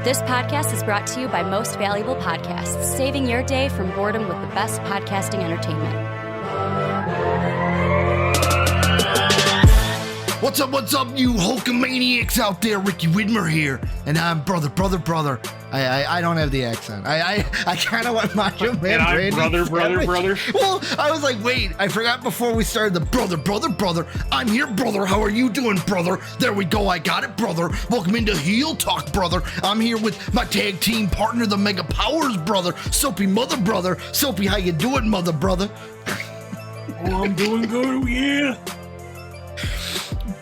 This podcast is brought to you by Most Valuable Podcasts, saving your day from boredom with the best podcasting entertainment. What's up, you Hulkamaniacs out there? Ricky Widmer here, and I'm brother. I don't have the accent. I kind of want Macho Man. And I'm Randy brother. Well, I was like, wait, I forgot before we started the brother. I'm here, brother. How are you doing, brother? There we go. I got it, brother. Welcome into Heel Talk, brother. I'm here with my tag team partner, the Mega Powers, brother. Soapy, mother, brother. Soapy, how you doing, mother, brother? Oh, I'm doing good, yeah.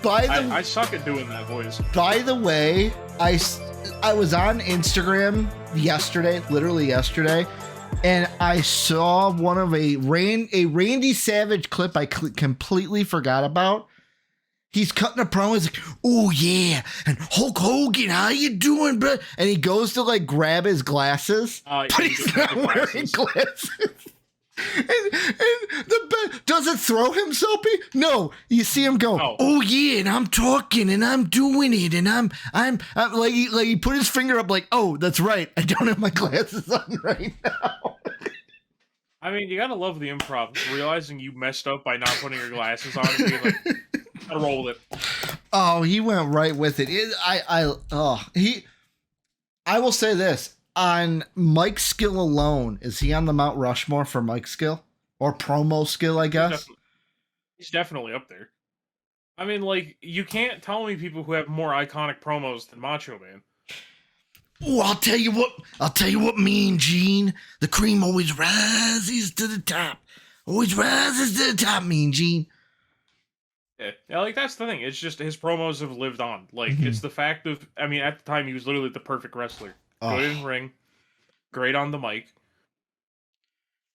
I suck at doing that voice. By the way, I was on Instagram literally yesterday, and I saw one of a Randy Savage clip I completely forgot about. He's cutting a promo. He's like, "Oh yeah, and Hulk Hogan, how you doing, bro?" And he goes to like grab his glasses, but he's not wearing glasses. And does it throw him, Soapy? No, you see him go, "Oh yeah," and I'm talking and I'm doing it, and I'm like he put his finger up like, "Oh, that's right, I don't have my glasses on right now." I mean, you gotta love the improv, realizing you messed up by not putting your glasses on and being like, "Gotta roll with it." Oh, he went right with it. I will say this. On mic skill alone, is he on the Mount Rushmore for mic skill? Or promo skill, I guess? He's definitely up there. I mean, like, you can't tell me people who have more iconic promos than Macho Man. Oh, I'll tell you what, Mean Gene. The cream always rises to the top. Always rises to the top, Mean Gene. Yeah, like, that's the thing. It's just his promos have lived on. Like, it's the fact of, I mean, at the time, he was literally the perfect wrestler. Good in ring, great on the mic.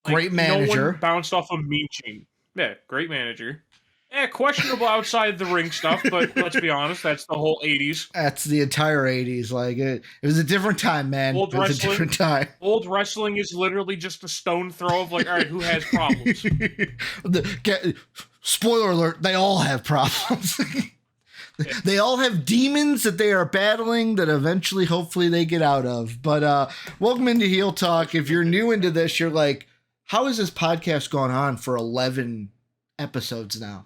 Like, great manager. No one bounced off of Mean Gene. Yeah, great manager. Yeah, questionable outside the ring stuff, but let's be honest, that's the whole 80s. That's the entire 80s. Like, it was a different time, man. It was a different time. Old wrestling is literally just a stone throw of like, all right, who has problems? Spoiler alert, they all have problems. They all have demons that they are battling that eventually, hopefully, they get out of. But welcome into Heel Talk. If you're new into this, you're like, how has this podcast gone on for 11 episodes now?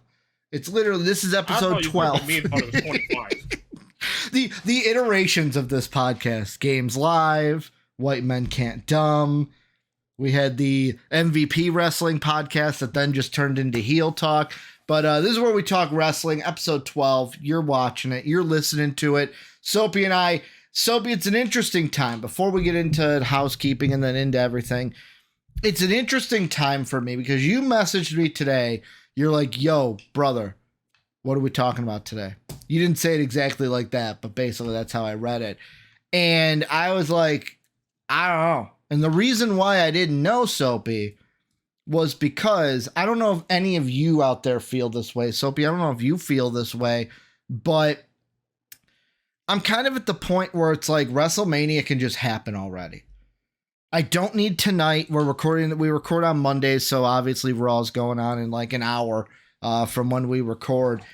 It's literally, this is episode 12. Me and thought it was 25. The iterations of this podcast, Games Live, White Men Can't Dumb. We had the MVP wrestling podcast that then just turned into Heel Talk. But this is where we talk wrestling, episode 12. You're watching it. You're listening to it. Soapy, it's an interesting time. Before we get into housekeeping and then into everything, it's an interesting time for me because you messaged me today. You're like, "Yo, brother, what are we talking about today?" You didn't say it exactly like that, but basically that's how I read it. And I was like, I don't know. And the reason why I didn't know, Soapy, was because I don't know if any of you out there feel this way. Soapy, I don't know if you feel this way, but I'm kind of at the point where it's like WrestleMania can just happen already. I don't need tonight. We record on Mondays, so obviously Raw's going on in like an hour from when we record,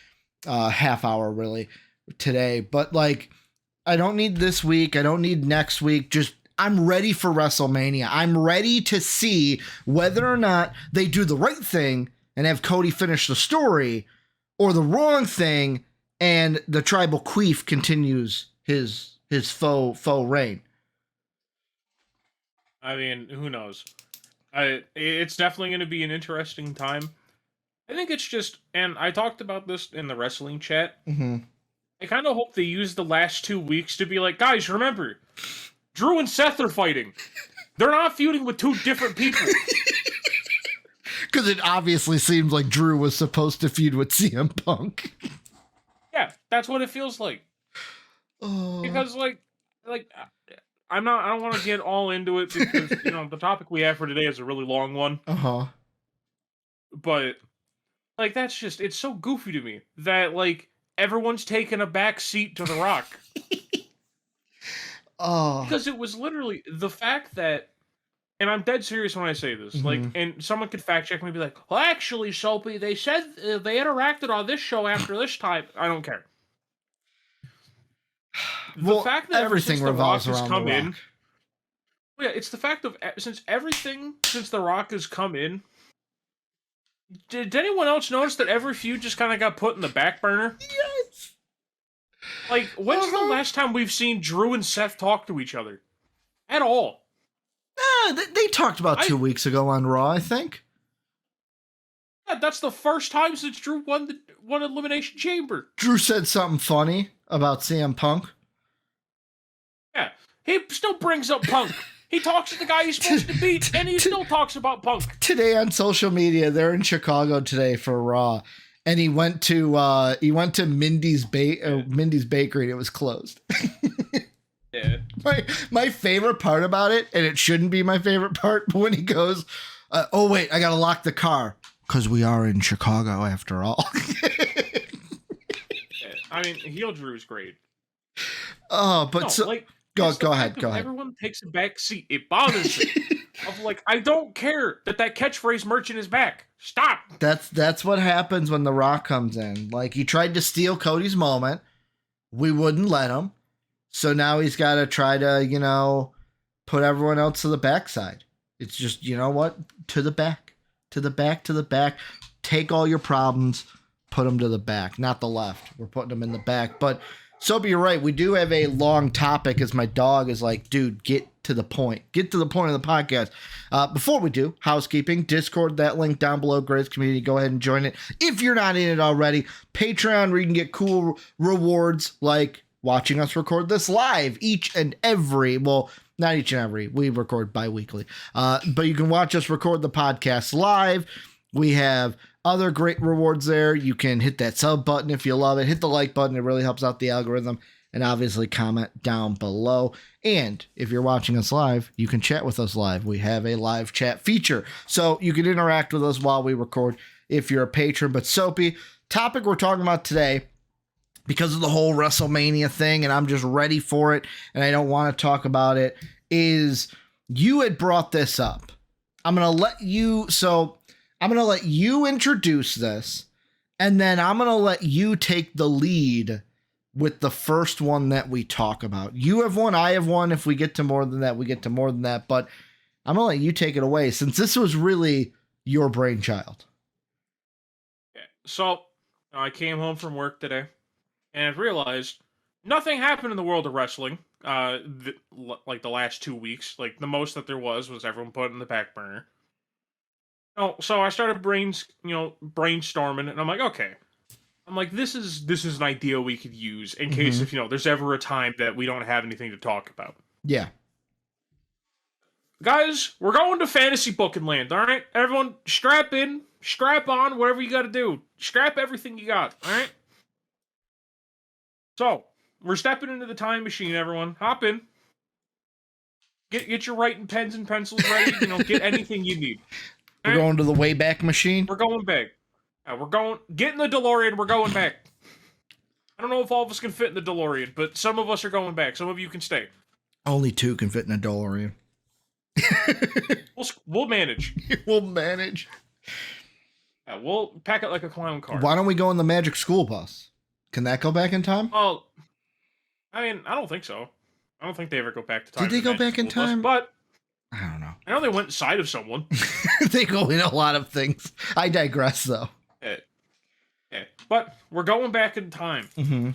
half hour really today. But like, I don't need this week. I don't need next week. Just I'm ready for WrestleMania. I'm ready to see whether or not they do the right thing and have Cody finish the story, or the wrong thing and the tribal queef continues his faux reign. I mean, who knows? It's definitely going to be an interesting time. I think it's just, and I talked about this in the wrestling chat. I kind of hope they use the last 2 weeks to be like, guys, remember, Drew and Seth are fighting. They're not feuding with two different people. Because it obviously seems like Drew was supposed to feud with CM Punk. Yeah, that's what it feels like. Because like I don't want to get all into it because the topic we have for today is a really long one. But like that's just, it's so goofy to me that like everyone's taking a back seat to The Rock. Because it was literally the fact that, and I'm dead serious when I say this, like, and someone could fact check me and be like, well, actually, Soapy, they said they interacted on this show after this time. I don't care. the fact that everything revolves around The Rock. Yeah, it's the fact of since The Rock has come in. Did anyone else notice that every feud just kind of got put in the back burner? Yes. Like, when's the last time we've seen Drew and Seth talk to each other? At all. They talked about 2 weeks ago on Raw, I think. Yeah, that's the first time since Drew won Elimination Chamber. Drew said something funny about CM Punk. Yeah, he still brings up Punk. He talks to the guy he's supposed to beat, and he still talks about Punk. Today on social media, they're in Chicago today for Raw, and he went to Mindy's Bakery, and it was closed. Yeah. My favorite part about it, and it shouldn't be my favorite part, but when he goes, oh wait, I gotta lock the car because we are in Chicago after all. Yeah, I mean, heel Drew's great. Oh, but go ahead. Everyone takes a back seat. It bothers me. Of like, I don't care that catchphrase merchant is back. Stop. That's what happens when The Rock comes in. Like, he tried to steal Cody's moment. We wouldn't let him. So now he's got to try to, put everyone else to the backside. It's just, you know what? To the back. Take all your problems, put them to the back, not the left. We're putting them in the back. But, Soapy, you're right. We do have a long topic as my dog is like, dude, get to the point. Get to the point of the podcast. Before we do, housekeeping, Discord, that link down below, Greatest Community. Go ahead and join it. If you're not in it already, Patreon, where you can get cool rewards like watching us record this live not each and every, we record bi-weekly. But you can watch us record the podcast live. We have other great rewards there. You can hit that sub button if you love it. Hit the like button. It really helps out the algorithm. And obviously comment down below. And if you're watching us live, you can chat with us live. We have a live chat feature. So you can interact with us while we record if you're a patron. But Soapy, topic we're talking about today, because of the whole WrestleMania thing, and I'm just ready for it, and I don't want to talk about it, is you had brought this up. I'm going to let you introduce this, and then I'm going to let you take the lead with the first one that we talk about. You have one, I have one. If we get to more than that, we get to more than that, but I'm going to let you take it away since this was really your brainchild. So, I came home from work today. And I've realized nothing happened in the world of wrestling, like the last 2 weeks. Like, the most that there was everyone put in the back burner. Oh, so I started brainstorming, and I'm like, okay. I'm like, this is an idea we could use in case if, there's ever a time that we don't have anything to talk about. Yeah. Guys, we're going to fantasy booking land, all right? Everyone, strap in, strap on, whatever you got to do. Strap everything you got, all right? So, we're stepping into the time machine, everyone. Hop in. Get your writing pens and pencils ready. Get anything you need. We're going to the Wayback Machine? We're going back. Get in the DeLorean, we're going back. I don't know if all of us can fit in the DeLorean, but some of us are going back. Some of you can stay. Only 2 can fit in a DeLorean. We'll manage. We'll manage. We'll pack it like a clown car. Why don't we go in the Magic School Bus? Can that go back in time? Well, I mean, I don't think so. I don't think they ever go back to time. Did they go back in time? But I don't know. I know they went inside of someone. They go in a lot of things. I digress, though. Yeah. But we're going back in time. Mm-hmm.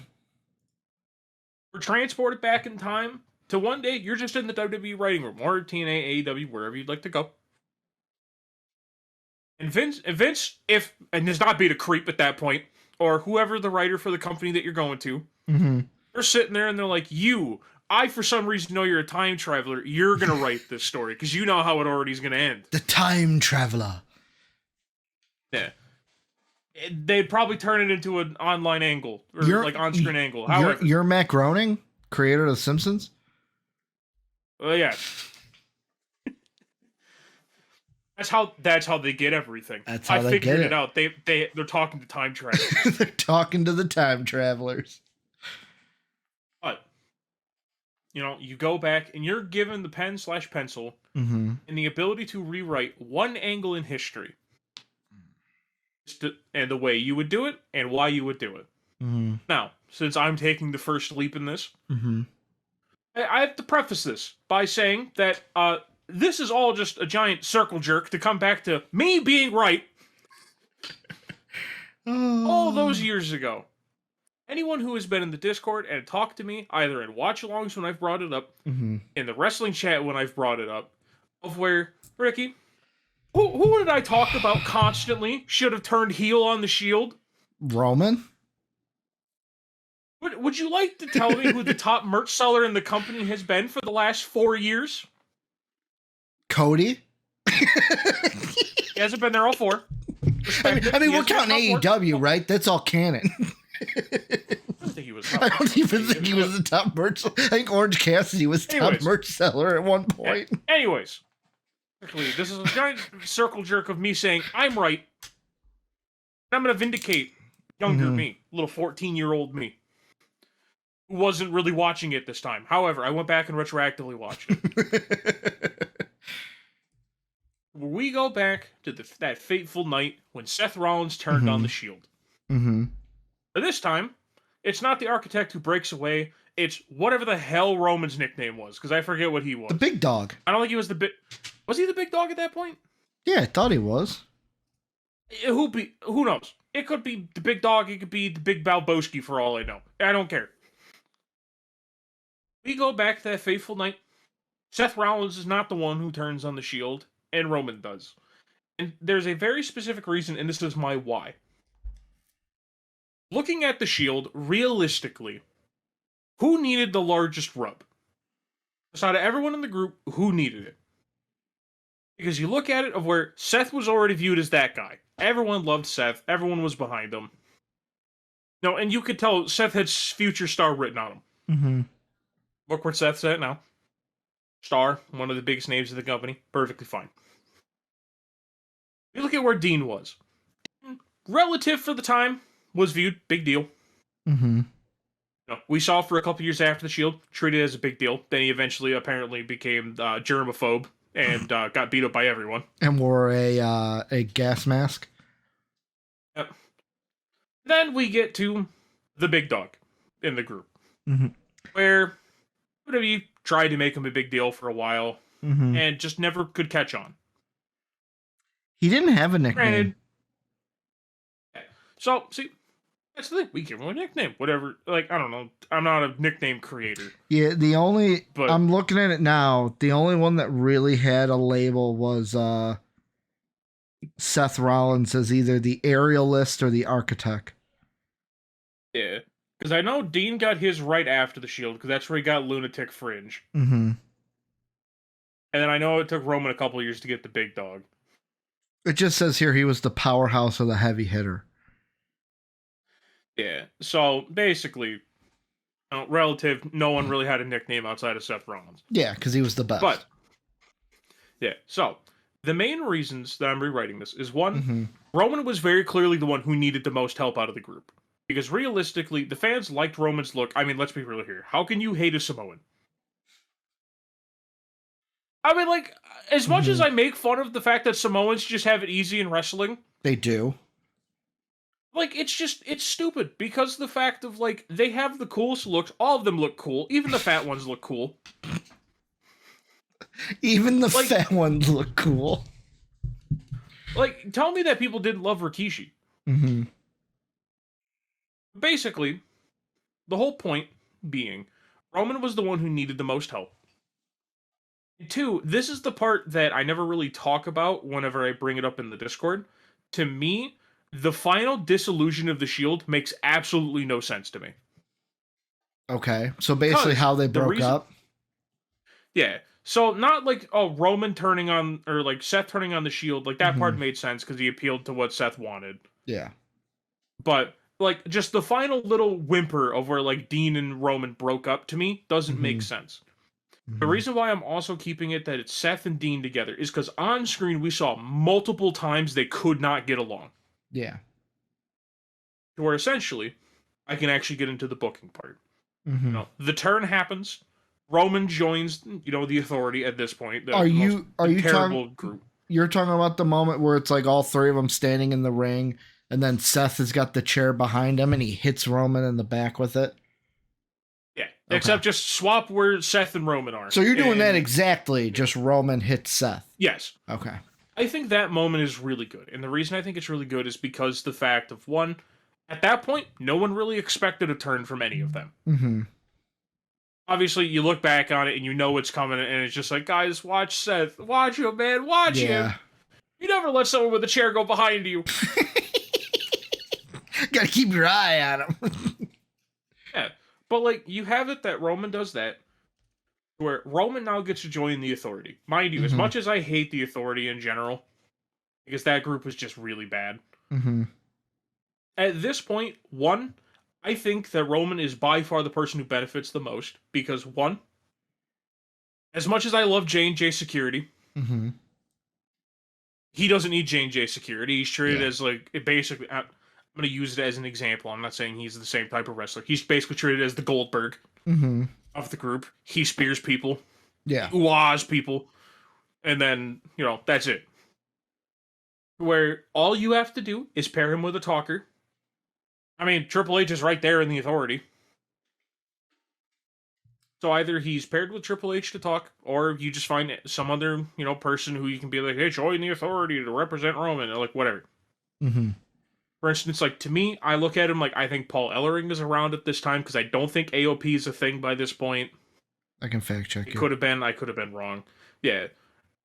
We're transported back in time to one day you're just in the WWE writing room or TNA, AEW, wherever you'd like to go. And Vince, and does not being a creep at that point, or whoever the writer for the company that you're going to, they're sitting there and they're like, I for some reason know you're a time traveler. You're going to write this story because you know how it already is going to end. The time traveler. Yeah. They'd probably turn it into an online angle or on-screen angle. However, you're Matt Groening, creator of The Simpsons. Yeah. That's how they get everything. That's how I they figured get it out. They're talking to time travelers. They're talking to the time travelers. But you go back and you're given the pen/pencil and the ability to rewrite one angle in history, and the way you would do it and why you would do it. Now, since I'm taking the first leap in this, I have to preface this by saying that this is all just a giant circle jerk to come back to me being right all those years ago. Anyone who has been in the Discord and talked to me, either in watch-alongs when I've brought it up, in the wrestling chat when I've brought it up, of where, Ricky, who did I talk about constantly should have turned heel on the Shield? Roman? Would you like to tell me who the top merch seller in the company has been for the last 4 years? Cody? He hasn't been there all 4. I mean we're counting AEW, right? That's all canon. I don't think he was. I don't even think he was the top merch. I think Orange Cassidy was top merch seller at one point. Anyways, this is a giant circle jerk of me saying I'm right. I'm going to vindicate younger me, little 14-year-old me, who wasn't really watching it this time. However, I went back and retroactively watched it. We go back to that fateful night when Seth Rollins turned on the Shield. But this time, it's not the Architect who breaks away. It's whatever the hell Roman's nickname was, because I forget what he was. The Big Dog. I don't think he was the big... Was he the Big Dog at that point? Yeah, I thought he was. Who knows? It could be the Big Dog. It could be the Big Balboski for all I know. I don't care. We go back to that fateful night. Seth Rollins is not the one who turns on the Shield, and Roman does. And there's a very specific reason, and this is my why. Looking at the Shield, realistically, who needed the largest rub? Out of everyone in the group, who needed it? Because you look at it of where Seth was already viewed as that guy. Everyone loved Seth. Everyone was behind him. No, and you could tell Seth had future star written on him. Look where Seth's at now. Star, one of the biggest names of the company. Perfectly fine. You look at where Dean was. Relative for the time, was viewed, big deal. No, we saw for a couple years after the Shield, treated as a big deal. Then he eventually apparently became germaphobe and got beat up by everyone. And wore a gas mask. Yep. Then we get to the Big Dog in the group. Where WWE tried to make him a big deal for a while and just never could catch on. He didn't have a nickname. Granted, so, see, that's the thing. We give him a nickname. Whatever. Like, I don't know. I'm not a nickname creator. Yeah, I'm looking at it now. The only one that really had a label was Seth Rollins as either the aerialist or the architect. Yeah. Because I know Dean got his right after the Shield, because that's where he got Lunatic Fringe. And then I know it took Roman a couple years to get the Big Dog. It just says here he was the powerhouse or the heavy hitter. Yeah, so basically, relative, no one really had a nickname outside of Seth Rollins. Yeah, because he was the best. But, yeah, so, the main reasons that I'm rewriting this is one, Roman was very clearly the one who needed the most help out of the group. Because realistically, the fans liked Roman's look. I mean, let's be real here. How can you hate a Samoan? I mean, like, as much as I make fun of the fact that Samoans just have it easy in wrestling. They do. Like, it's stupid, because the fact of, like, they have the coolest looks, all of them look cool, even the fat ones look cool. Even the fat ones look cool. Like, tell me that people didn't love Rikishi. Basically, the whole point being, Roman was the one who needed the most help. And 2, this is the part that I never really talk about whenever I bring it up in the Discord. To me, the final dissolution of the Shield makes absolutely no sense to me. Okay, so basically how they broke up? Yeah, so not like, Roman turning on, or like Seth turning on the Shield, like that part made sense because he appealed to what Seth wanted. Yeah. But, like, just the final little whimper of where, like, Dean and Roman broke up to me doesn't make sense. The reason why I'm also keeping it that it's Seth and Dean together is because on screen we saw multiple times they could not get along. Yeah. Where essentially, I can actually get into the booking part. You know, the turn happens. Roman joins, the Authority at this point. Are you terrible group? You're talking about the moment where it's like all three of them standing in the ring, and then Seth has got the chair behind him, and he hits Roman in the back with it. Yeah, Except just swap where Seth and Roman are. So you're doing that exactly, just Roman hits Seth. Yes. Okay. I think that moment is really good. And the reason I think it's really good is because the fact of, one, at that point, no one really expected a turn from any of them. Mm-hmm. Obviously, you look back on it and you know it's coming, and it's just like, guys, watch Seth. Watch him, man. Watch him. You never let someone with a chair go behind you. Gotta keep your eye on him. Yeah. But, like, you have it that Roman does that, where Roman now gets to join the Authority. Mind you, as much as I hate the Authority in general, because that group was just really bad. Mm-hmm. At this point, one, I think that Roman is by far the person who benefits the most, because one, as much as I love J&J Security, he doesn't need J&J Security. He's treated as, like, basically, I'm going to use it as an example. I'm not saying he's the same type of wrestler. He's basically treated as the Goldberg of the group. He spears people. Yeah. He wahs people. And then, that's it. Where all you have to do is pair him with a talker. I mean, Triple H is right there in the Authority. So either he's paired with Triple H to talk, or you just find some other, person who you can be like, hey, join the Authority to represent Roman, or like whatever. Mm-hmm. For instance, like, to me, I look at him like, I think Paul Ellering is around at this time, because I don't think AOP is a thing by this point. I can fact check it. Could have been. I could have been wrong. Yeah.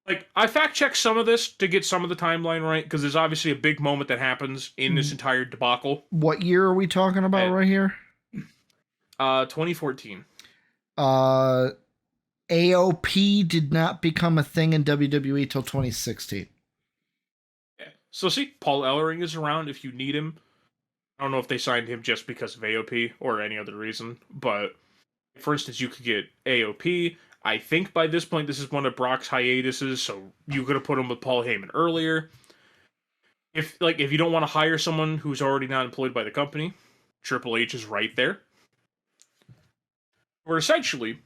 Like, I fact checked some of this to get some of the timeline right, because there's obviously a big moment that happens in this entire debacle. What year are we talking about right here? 2014. AOP did not become a thing in WWE till 2016. Yeah. So see, Paul Ellering is around if you need him. I don't know if they signed him just because of AOP or any other reason, but for instance, you could get AOP. I think by this point, this is one of Brock's hiatuses, so you could have put him with Paul Heyman earlier. If you don't want to hire someone who's already not employed by the company, Triple H is right there. Or essentially,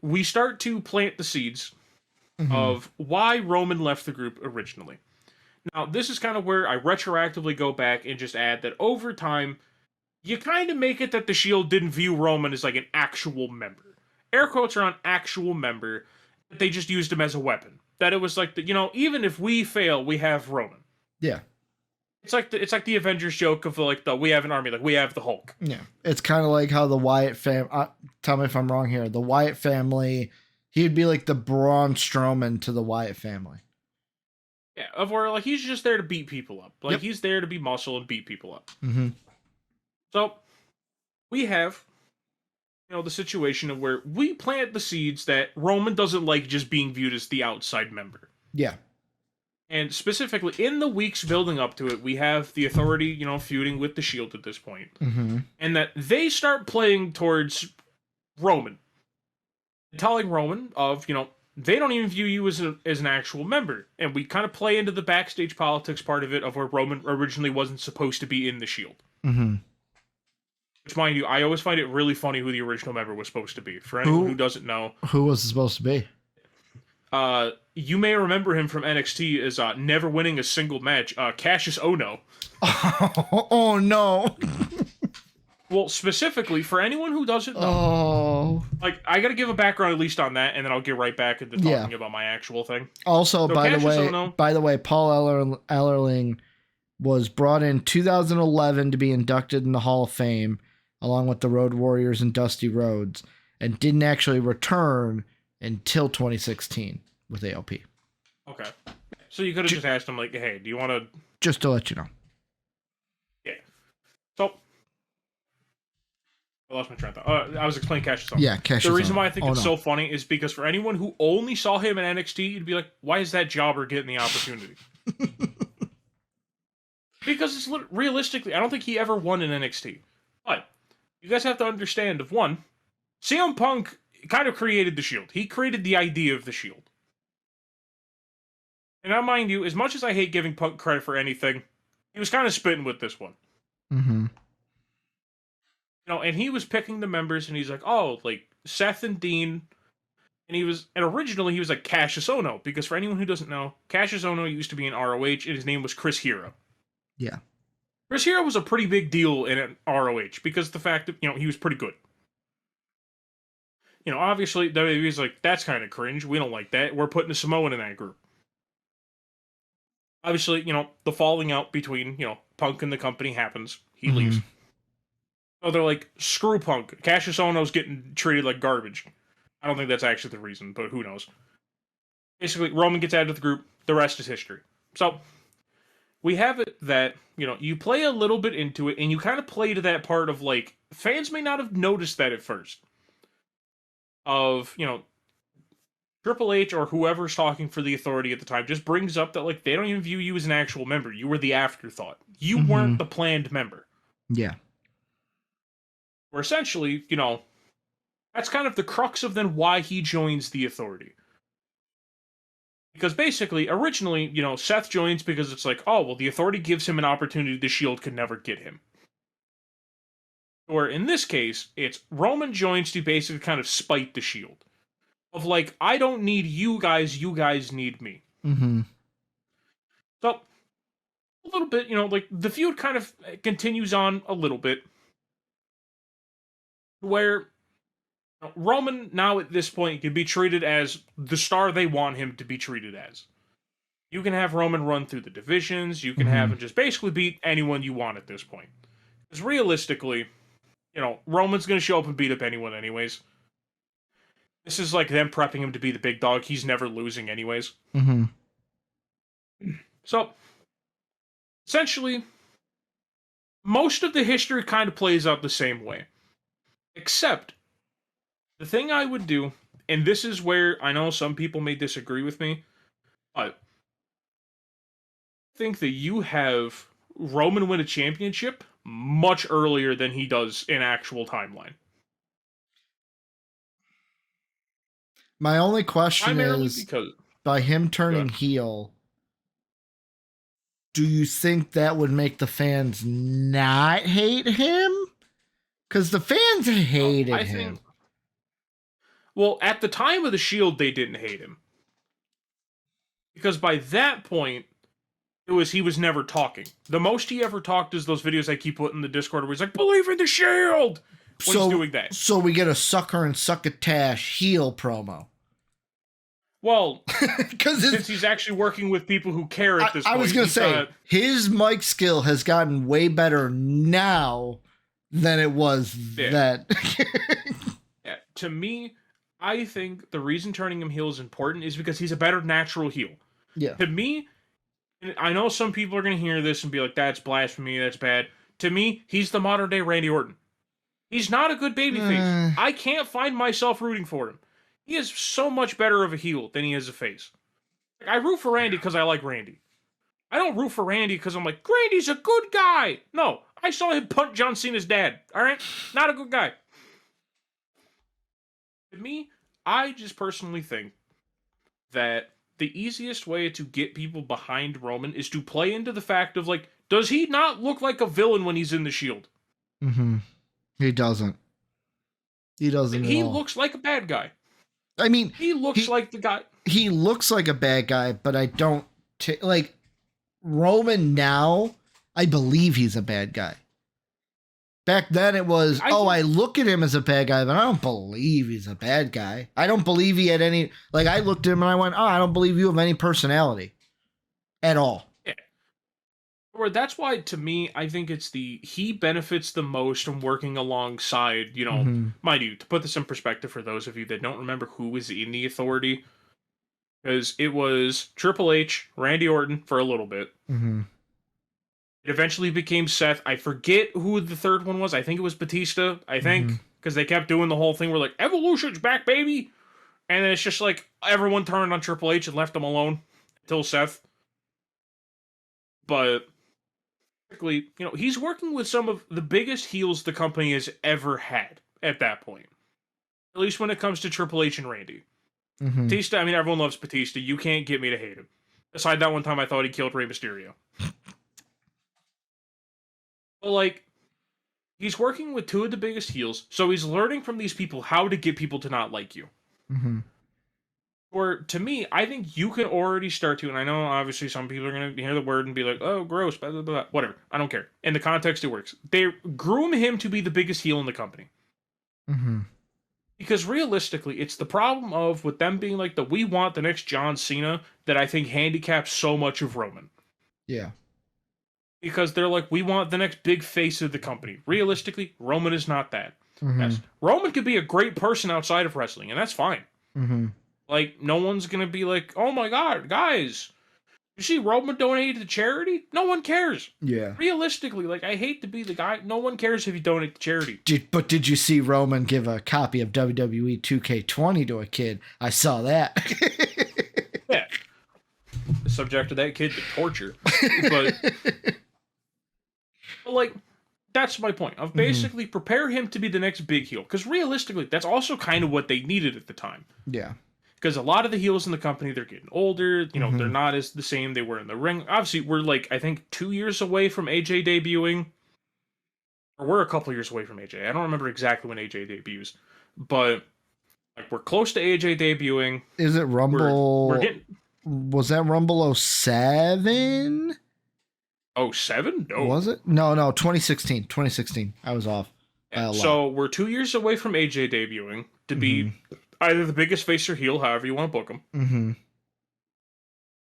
we start to plant the seeds of why Roman left the group originally. Now, this is kind of where I retroactively go back and just add that over time, you kind of make it that the Shield didn't view Roman as like an actual member. Air quotes are on actual member. They just used him as a weapon. That it was like, even if we fail, we have Roman. Yeah. It's like the Avengers joke of we have an army, like we have the Hulk. Yeah. It's kind of like how the Wyatt family, tell me if I'm wrong here, the Wyatt family, he'd be like the Braun Strowman to the Wyatt family. Yeah, of where like he's just there to beat people up. Like he's there to be muscle and beat people up. Mm-hmm. So we have the situation of where we plant the seeds that Roman doesn't like just being viewed as the outside member. Yeah. And specifically, in the weeks building up to it, we have the Authority, feuding with the Shield at this point. Mm-hmm. And that they start playing towards Roman. Telling Roman of, they don't even view you as an actual member. And we kind of play into the backstage politics part of it, of where Roman originally wasn't supposed to be in the Shield. Mm-hmm. Which, mind you, I always find it really funny who the original member was supposed to be. For anyone who doesn't know. Who was it supposed to be? You may remember him from NXT as never winning a single match, Cassius Ohno. Oh no. Well, specifically, for anyone who doesn't know, I gotta give a background at least on that, and then I'll get right back into talking about my actual thing. Also, so by the way, Paul Ellerling was brought in 2011 to be inducted in the Hall of Fame, along with the Road Warriors and Dusty Rhodes, and didn't actually return until 2016 with AOP. Okay. So you could have just asked him, like, hey, do you want to... Just to let you know. Yeah. So... I lost my train of thought. I was explaining Cassius Ohno. Yeah, Cassius Ohno. The reason why I think it's so funny is because for anyone who only saw him in NXT, you'd be like, why is that jobber getting the opportunity? Because it's realistically, I don't think he ever won in NXT. But you guys have to understand, of one, CM Punk kind of created the Shield. He created the idea of the Shield. And now, mind you, as much as I hate giving Punk credit for anything, he was kind of spitting with this one. Mm-hmm. And he was picking the members, and he's like, oh, like, Seth and Dean. And originally he was like Cassius Ohno, because for anyone who doesn't know, Cassius Ohno used to be in ROH, and his name was Chris Hero. Yeah. Chris Hero was a pretty big deal in ROH, because the fact that, he was pretty good. obviously WWE's like, that's kind of cringe. We don't like that. We're putting a Samoan in that group. Obviously, the falling out between, Punk and the company happens. He leaves. So they're like, screw Punk. Cassius Ohno's getting treated like garbage. I don't think that's actually the reason, but who knows. Basically, Roman gets added to the group. The rest is history. So, we have it that, you play a little bit into it, and you kind of play to that part of, like, fans may not have noticed that at first. Of, Triple H or whoever's talking for the Authority at the time just brings up that, like, they don't even view you as an actual member. You were the afterthought. You weren't the planned member. Yeah. Or essentially, that's kind of the crux of then why he joins the Authority. Because basically, originally, Seth joins because it's like, oh, well, the Authority gives him an opportunity the Shield could never get him. Or in this case, it's Roman joins to basically kind of spite the Shield. Of like, I don't need you guys need me. So, a little bit, like, the feud kind of continues on a little bit. Where Roman, now at this point, can be treated as the star they want him to be treated as. You can have Roman run through the divisions, you can have him just basically beat anyone you want at this point. Because realistically, Roman's going to show up and beat up anyone anyways. This is like them prepping him to be the big dog. He's never losing anyways. So, essentially, most of the history kind of plays out the same way. Except, the thing I would do, and this is where I know some people may disagree with me, but I think that you have Roman win a championship much earlier than he does in actual timeline. My only question is, because, by him turning heel, do you think that would make the fans not hate him? Because the fans hated him. Well, at the time of the Shield, they didn't hate him. Because by that point, he was never talking. The most he ever talked is those videos I keep putting in the Discord where he's like, believe in the Shield! When he's doing that. So we get a sucker and succotash heel promo. Well, since he's actually working with people who care at this point. I was going to say, his mic skill has gotten way better now than it was then. Yeah, to me, I think the reason turning him heel is important is because he's a better natural heel. Yeah. To me, I know some people are going to hear this and be like, that's blasphemy, that's bad. To me, he's the modern day Randy Orton. He's not a good babyface. I can't find myself rooting for him. He is so much better of a heel than he is a face. I root for Randy because I like Randy. I don't root for Randy because I'm like, Randy's a good guy. No, I saw him punt John Cena's dad. All right? Not a good guy. To me, I just personally think that the easiest way to get people behind Roman is to play into the fact of, like, does he not look like a villain when he's in the Shield? He doesn't. He doesn't. He looks like a bad guy. I mean, he looks like the guy. He looks like a bad guy, but I don't like Roman now. I believe he's a bad guy. Back then it was, I look at him as a bad guy, but I don't believe he's a bad guy. I don't believe he had any, like, I looked at him and I went, I don't believe you have any personality at all. Yeah. Or that's why, to me, I think it's he benefits the most from working alongside, mind you, to put this in perspective for those of you that don't remember who was in the Authority, because it was Triple H, Randy Orton for a little bit. It eventually became Seth. I forget who the third one was. I think it was Batista, because they kept doing the whole thing where, like, Evolution's back, baby! And then it's just like, everyone turned on Triple H and left him alone until Seth. But he's working with some of the biggest heels the company has ever had at that point. At least when it comes to Triple H and Randy. Batista, everyone loves Batista. You can't get me to hate him. Aside that one time I thought he killed Rey Mysterio. But, he's working with two of the biggest heels, so he's learning from these people how to get people to not like you. Or, to me, I think you can already start to, and I know, obviously, some people are going to hear the word and be like, oh, gross, blah, blah, blah. Whatever. I don't care. In the context, it works. They groom him to be the biggest heel in the company. Because realistically, it's the problem of with them being like we want the next John Cena that I think handicaps so much of Roman. Yeah. Because they're like, we want the next big face of the company. Realistically, Roman is not that. Mm-hmm. Yes, Roman could be a great person outside of wrestling, and that's fine. Mm-hmm. Like, no one's gonna be like, oh my god, guys, you see Roman donated to charity? No one cares. Yeah. Realistically, like, I hate to be the guy. No one cares if you donate to charity. But did you see Roman give a copy of WWE 2K20 to a kid? I saw that. Yeah. Subject to that kid to torture. But like, that's my point. Of basically prepare him to be the next big heel. Because realistically, that's also kind of what they needed at the time. Yeah. Because a lot of the heels in the company, they're getting older. You know, they're not as the same they were in the ring. Obviously, we're like, I think 2 years away from AJ debuting. Or we're a couple years away from AJ. I don't remember exactly when AJ debuts. But like, we're close to AJ debuting. Is it Rumble? We're getting... Was that Rumble 07? 07? No. Was it? No, 2016. 2016. I was off. So we're 2 years away from AJ debuting to be either the biggest face or heel, however you want to book him. Mm-hmm.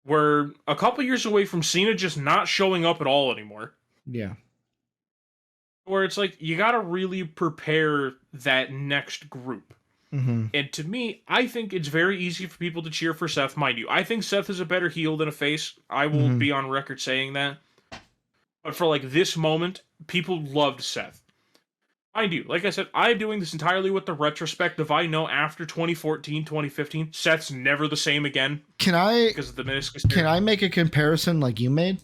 We're a couple years away from Cena just not showing up at all anymore. Yeah. Where it's like, you gotta really prepare that next group. Mm-hmm. And to me, I think it's very easy for people to cheer for Seth. Mind you, I think Seth is a better heel than a face. I will be on record saying that. But for like this moment, people loved Seth. Mind you, like I said, I'm doing this entirely with the retrospective. I know after 2014, 2015, Seth's never the same again. Because of the meniscus. Can I make a comparison like you made?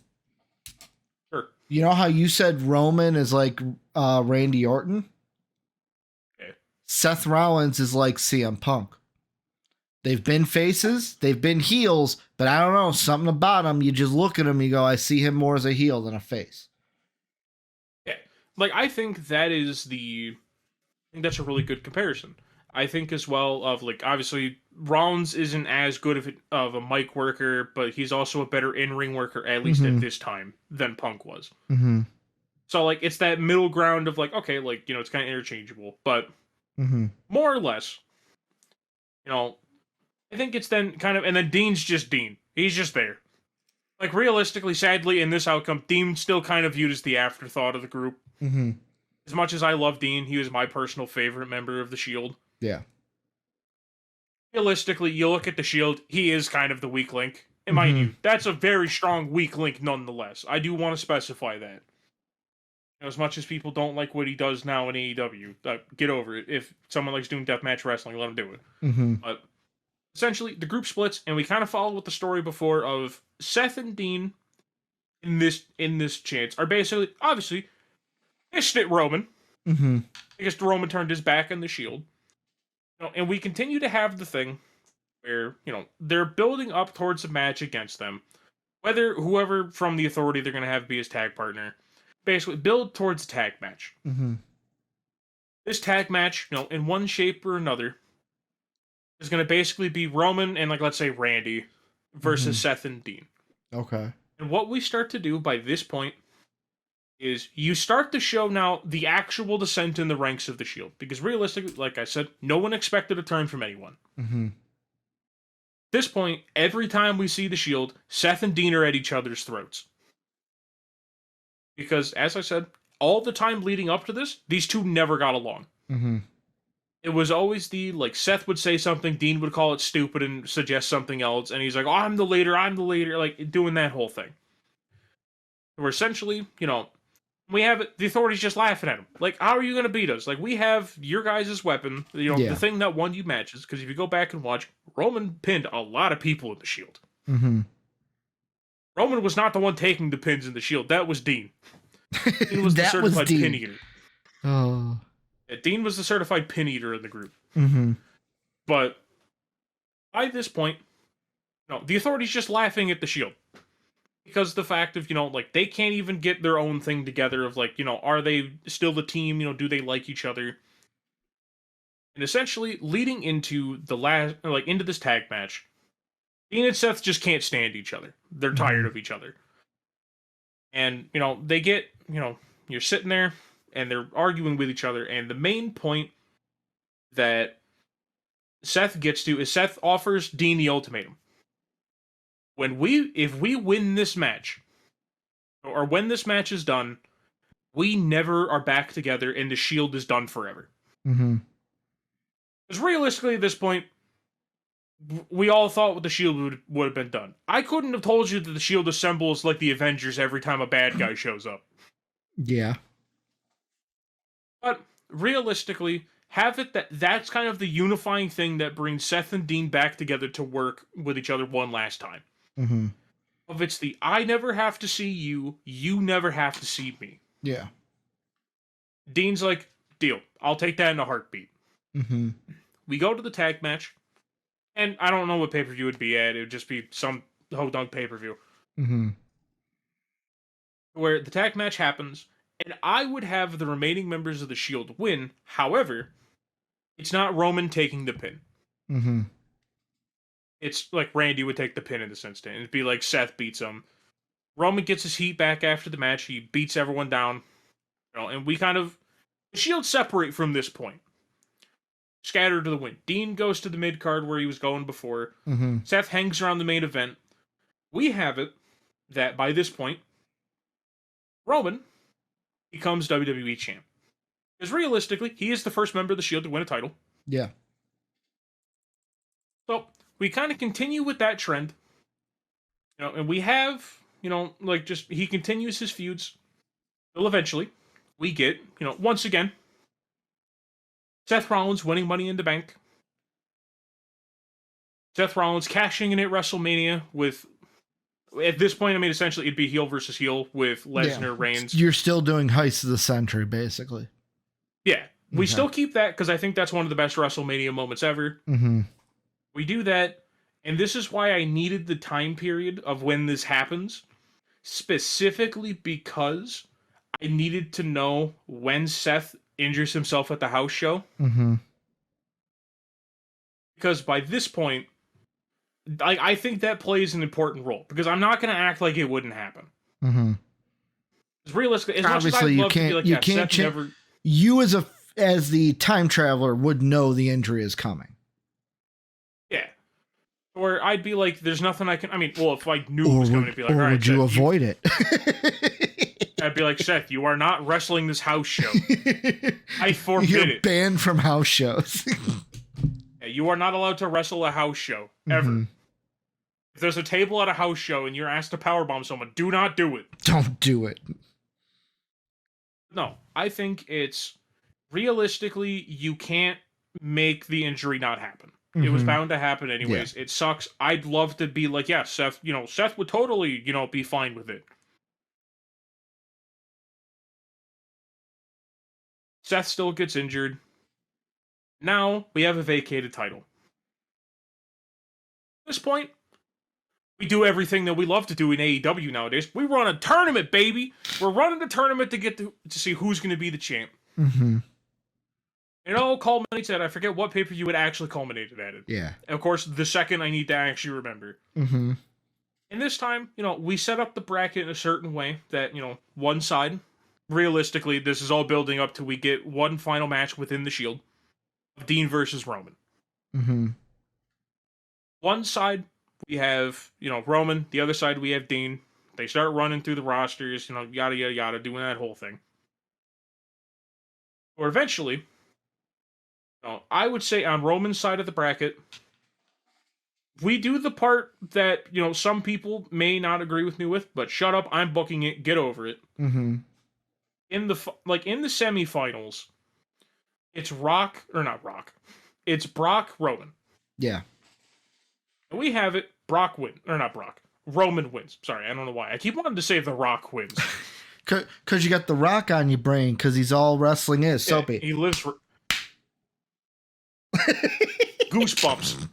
Sure. You know how you said Roman is like Randy Orton? Okay. Seth Rollins is like CM Punk. They've been faces, they've been heels, but I don't know, something about them, you just look at him, you go, I see him more as a heel than a face. Yeah. Like, I think that's a really good comparison. I think as well of, like, obviously, Rollins isn't as good of a mic worker, but he's also a better in-ring worker, at least at this time, than Punk was. Mm-hmm. So, like, it's that middle ground of, like, okay, like, you know, it's kind of interchangeable, but more or less, you know, I think it's then kind of, and then Dean's just Dean. He's just there. Like, realistically, sadly, in this outcome, Dean's still kind of viewed as the afterthought of the group. Mm-hmm. As much as I love Dean, he was my personal favorite member of the Shield. Yeah. Realistically, you look at the Shield, he is kind of the weak link. And mind you, that's a very strong weak link nonetheless. I do want to specify that. As much as people don't like what he does now in AEW, get over it. If someone likes doing deathmatch wrestling, let him do it. But essentially, the group splits, and we kind of follow with the story before of Seth and Dean in this chance are basically, obviously, pissed at Roman. Because Roman turned his back on the Shield. You know, and we continue to have the thing where, you know, they're building up towards a match against them. Whether whoever from the Authority they're going to have be his tag partner. Basically, build towards a tag match. This tag match, you know, in one shape or another, is going to basically be Roman and, like, let's say Randy versus Seth and Dean. Okay. And what we start to do by this point is you start to show now the actual descent in the ranks of the Shield. Because realistically, like I said, no one expected a turn from anyone. At this point, every time we see the Shield, Seth and Dean are at each other's throats. Because, as I said, all the time leading up to this, these two never got along. It was always like, Seth would say something, Dean would call it stupid and suggest something else, and he's like, oh, I'm the leader, like, doing that whole thing. Where essentially, you know, we have the Authority's just laughing at him. Like, how are you going to beat us? Like, we have your guys' weapon, you know, the thing that won you matches, because if you go back and watch, Roman pinned a lot of people in the Shield. Roman was not the one taking the pins in the Shield. That was Dean. Dean was the certified pin eater. Oh. Yeah, Dean was the certified pin eater in the group. But by this point, no, the Authority's just laughing at the Shield. Because the fact of, you know, like, they can't even get their own thing together of, like, you know, are they still the team? You know, do they like each other? And essentially, leading into into this tag match, Dean and Seth just can't stand each other. They're tired of each other. And, you know, they get, you know, you're sitting there, and they're arguing with each other, and the main point that Seth gets to is Seth offers Dean the ultimatum. If we win this match, or when this match is done, we never are back together and the Shield is done forever. Mm-hmm. Because realistically at this point, we all thought the Shield would have been done. I couldn't have told you that the Shield assembles like the Avengers every time a bad guy shows up. Yeah. But realistically, have it that's kind of the unifying thing that brings Seth and Dean back together to work with each other one last time. Mm-hmm. If it's the I never have to see you, you never have to see me. Yeah. Dean's like, deal. I'll take that in a heartbeat. Mm-hmm. We go to the tag match, and I don't know what pay-per-view it would be at. It would just be some ho-dunk pay-per-view. Mm-hmm. Where the tag match happens, and I would have the remaining members of the Shield win. However, it's not Roman taking the pin. Mm-hmm. It's like Randy would take the pin in this instant. It'd be like Seth beats him. Roman gets his heat back after the match. He beats everyone down. And we kind of... The Shield separate from this point. Scattered to the wind. Dean goes to the mid-card where he was going before. Mm-hmm. Seth hangs around the main event. We have it that by this point, Roman becomes WWE champ. Because realistically, he is the first member of the Shield to win a title. Yeah. So, we kind of continue with that trend. And we have, he continues his feuds. Till eventually, we get, once again, Seth Rollins winning Money in the Bank. Seth Rollins cashing in at WrestleMania with, at this point, essentially it'd be heel versus heel with Lesnar, Reigns. You're still doing Heist of the Century, basically. Yeah. We still keep that because I think that's one of the best WrestleMania moments ever. Mm-hmm. We do that, and this is why I needed the time period of when this happens, specifically because I needed to know when Seth injures himself at the house show. Mm-hmm. Because by this point, I think that plays an important role. Because I'm not going to act like it wouldn't happen. Mm-hmm. Because realistically, obviously you can't. You as the time traveler would know the injury is coming. Yeah. Or I'd be like, there's nothing I can... if I knew it was coming, I'd be like, all right, would you Seth, avoid it? I'd be like, Seth, you are not wrestling this house show. I forbid You're it. banned from house shows. You are not allowed to wrestle a house show, ever. Mm-hmm. If there's a table at a house show and you're asked to powerbomb someone, do not do it. Don't do it. No, I think it's... Realistically, you can't make the injury not happen. Mm-hmm. It was bound to happen anyways. Yeah. It sucks. I'd love to be like, yeah, Seth, Seth would totally, be fine with it. Seth still gets injured. Now, we have a vacated title. At this point, we do everything that we love to do in AEW nowadays. We run a tournament, baby! We're running a tournament to get to see who's going to be the champ. Mm-hmm. It all culminates at, I forget what pay-per-view it actually culminated at. Yeah. And of course, the second I need to actually remember. Mm-hmm. And this time, we set up the bracket in a certain way that, one side, realistically, this is all building up to we get one final match within the Shield of Dean versus Roman. Mm-hmm. One side, we have, Roman. The other side, we have Dean. They start running through the rosters, yada, yada, yada, doing that whole thing. Or eventually... I would say on Roman's side of the bracket, we do the part that, some people may not agree with me with, but shut up, I'm booking it, get over it. Mm-hmm. In the semifinals, it's it's Brock, Roman. Yeah. And we have it, Roman wins. Sorry, I don't know why. I keep wanting to say The Rock wins. Because you got The Rock on your brain, because he's all wrestling is. Soapy. Yeah, he lives for... Goosebumps.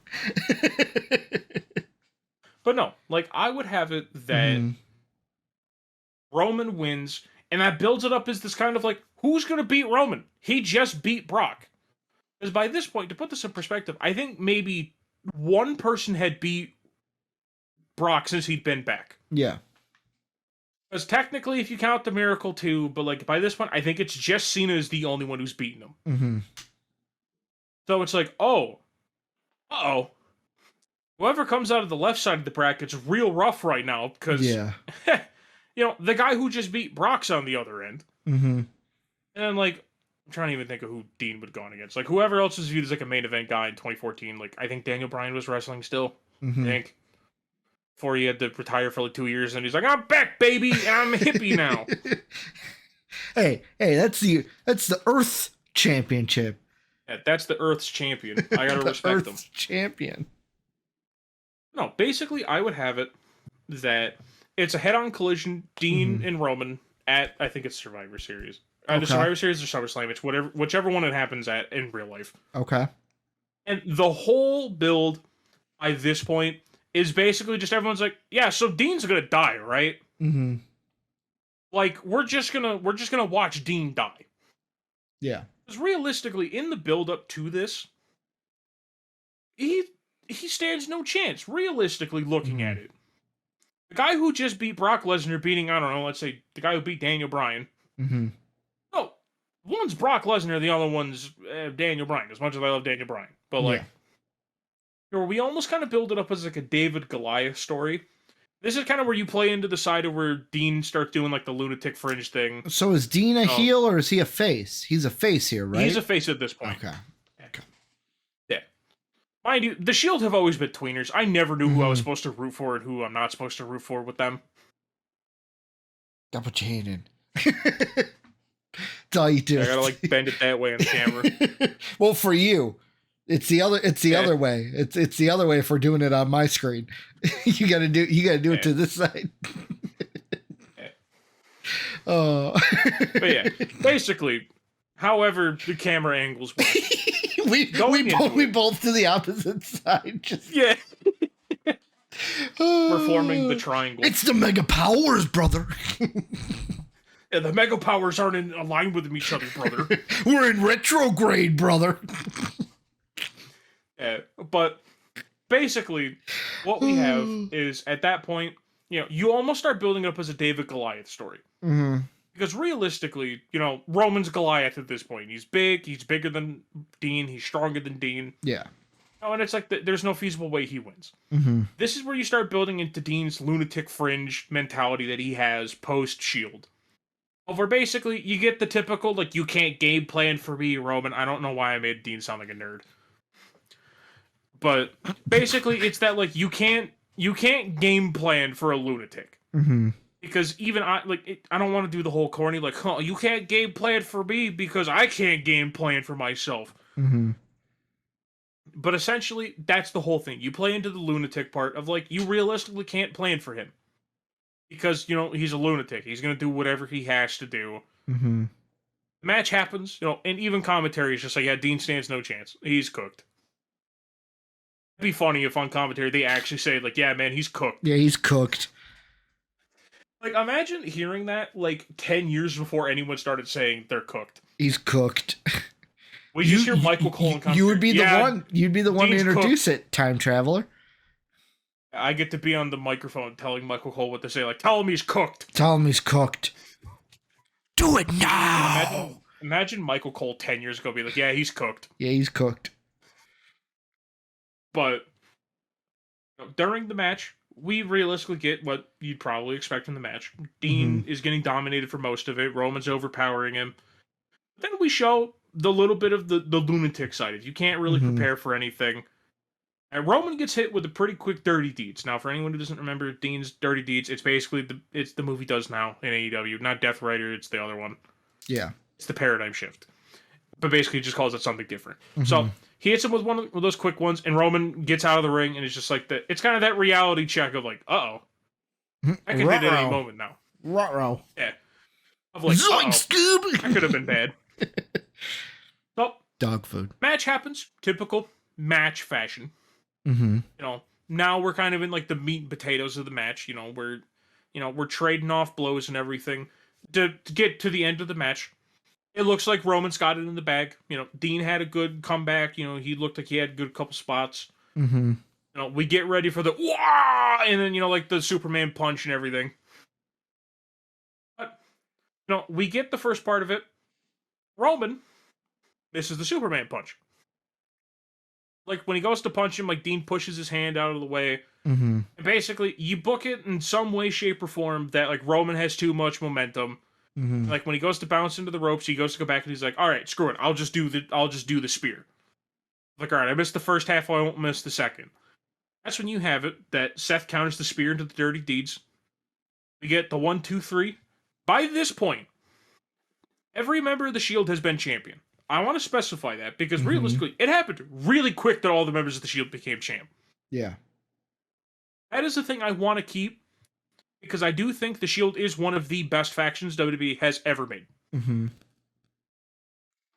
But no, I would have it that Roman wins, and that builds it up as this kind of who's going to beat Roman? He just beat Brock. Because by this point, to put this in perspective, I think maybe one person had beat Brock since he'd been back. Yeah. Because technically, if you count the Miracle too, but by this point, I think it's just Cena is the only one who's beaten him. Mm-hmm. So it's oh, uh-oh, whoever comes out of the left side of the bracket's real rough right now because, Yeah. the guy who just beat Brock's on the other end. Mm-hmm. And, like, I'm trying to even think of who Dean would have gone against. Like, whoever else was viewed as, like, a main event guy in 2014. Like, I think Daniel Bryan was wrestling still. Mm-hmm. I think. Before he had to retire for, like, 2 years. And he's like, I'm back, baby! And I'm a hippie now. hey, that's the Earth Championship. Yeah, that's the Earth's champion. I gotta respect him. Champion. No, basically, I would have it that it's a head-on collision, Dean and Roman at, I think it's Survivor Series. Either Survivor Series or SummerSlam. It's whichever one it happens at in real life. Okay. And the whole build by this point is basically just everyone's like, yeah, so Dean's gonna die, right? Mm-hmm. Like, we're just gonna watch Dean die. Yeah. Because realistically, in the build-up to this, he stands no chance, realistically looking at it. The guy who just beat Brock Lesnar beating, I don't know, let's say the guy who beat Daniel Bryan. Mm-hmm. No, one's Brock Lesnar, the other one's Daniel Bryan, as much as I love Daniel Bryan. But, like, we almost kind of build it up as, like, a David Goliath story. This is kind of where you play into the side of where Dean starts doing, like, the lunatic fringe thing. So is Dean a heel or is he a face? He's a face here, right? He's a face at this point. Okay. Yeah. Mind you, the Shield have always been tweeners. I never knew who I was supposed to root for and who I'm not supposed to root for with them. Gotta put your hand in. That's all you do. I gotta, like, bend it that way on the camera. Well, for you. It's the other way. It's the other way if we're doing it on my screen. you gotta do it to this side. Oh. But yeah, basically, however the camera angles work. we both to the opposite side. We're forming the triangle. It's the Mega Powers, brother. Yeah, the Mega Powers aren't in aligned with each other, brother. We're in retrograde, brother. Yeah, but basically, what we have is at that point, you almost start building it up as a David Goliath story. Mm-hmm. Because realistically, Roman's Goliath at this point. He's big, he's bigger than Dean, he's stronger than Dean. Yeah. And it's like, there's no feasible way he wins. Mm-hmm. This is where you start building into Dean's lunatic fringe mentality that he has post-Shield. Where basically, you get the typical, like, you can't game plan for me, Roman. I don't know why I made Dean sound like a nerd. But basically, it's that, like, you can't game plan for a lunatic. Mm-hmm. Because even I don't want to do the whole corny, like, you can't game plan for me because I can't game plan for myself. Mm-hmm. But essentially, that's the whole thing. You play into the lunatic part of, like, you realistically can't plan for him. Because, he's a lunatic. He's going to do whatever he has to do. Mm-hmm. The match happens, and even commentary is just like, yeah, Dean stands no chance. He's cooked. It'd be funny if on commentary they actually say, like, yeah, man, he's cooked. Yeah, he's cooked. Like, imagine hearing that, like, 10 years before anyone started saying they're cooked. He's cooked. We just hear Michael Cole in commentary. You would be the one. You'd be the one to introduce it, time traveler. I get to be on the microphone telling Michael Cole what to say. Like, tell him he's cooked. Tell him he's cooked. Do it now. Imagine Michael Cole 10 years ago be like, yeah, he's cooked. Yeah, he's cooked. But during the match, we realistically get what you'd probably expect from the match. Dean is getting dominated for most of it. Roman's overpowering him. Then we show the little bit of the lunatic side. You can't really prepare for anything. And Roman gets hit with a pretty quick dirty deeds. Now, for anyone who doesn't remember Dean's dirty deeds, it's basically it's the movie does now in AEW. Not Death Rider, it's the other one. Yeah. It's the paradigm shift. But basically, just calls it something different. So he hits him with one of those quick ones, and Roman gets out of the ring, and it's just like it's kind of that reality check of like, I can hit at any moment now. Ruh-roh. Yeah. Of like, Scoob! That could have been bad. So, dog food. Match happens. Typical match fashion. Mm-hmm. Now we're kind of in like the meat and potatoes of the match. We're trading off blows and everything to get to the end of the match. It looks like Roman's got it in the bag. Dean had a good comeback. He looked like he had a good couple spots. Mm-hmm. We get ready for the wah, and then like the Superman punch and everything. But we get the first part of it. Roman misses the Superman punch. like when he goes to punch him, like Dean pushes his hand out of the way. Mm-hmm. And basically, you book it in some way, shape, or form that like Roman has too much momentum. Mm-hmm. Like when he goes to bounce into the ropes, he goes to go back and he's like, "All right, screw it. I'll just do the spear." Like, all right, I missed the first half, I won't miss the second. That's when you have it that Seth counters the spear into the dirty deeds. We get the 1, 2, 3. By this point, every member of the Shield has been champion. I want to specify that because realistically, it happened really quick that all the members of the Shield became champ. Yeah. That is the thing I want to keep because I do think the Shield is one of the best factions WWE has ever made. Mm-hmm.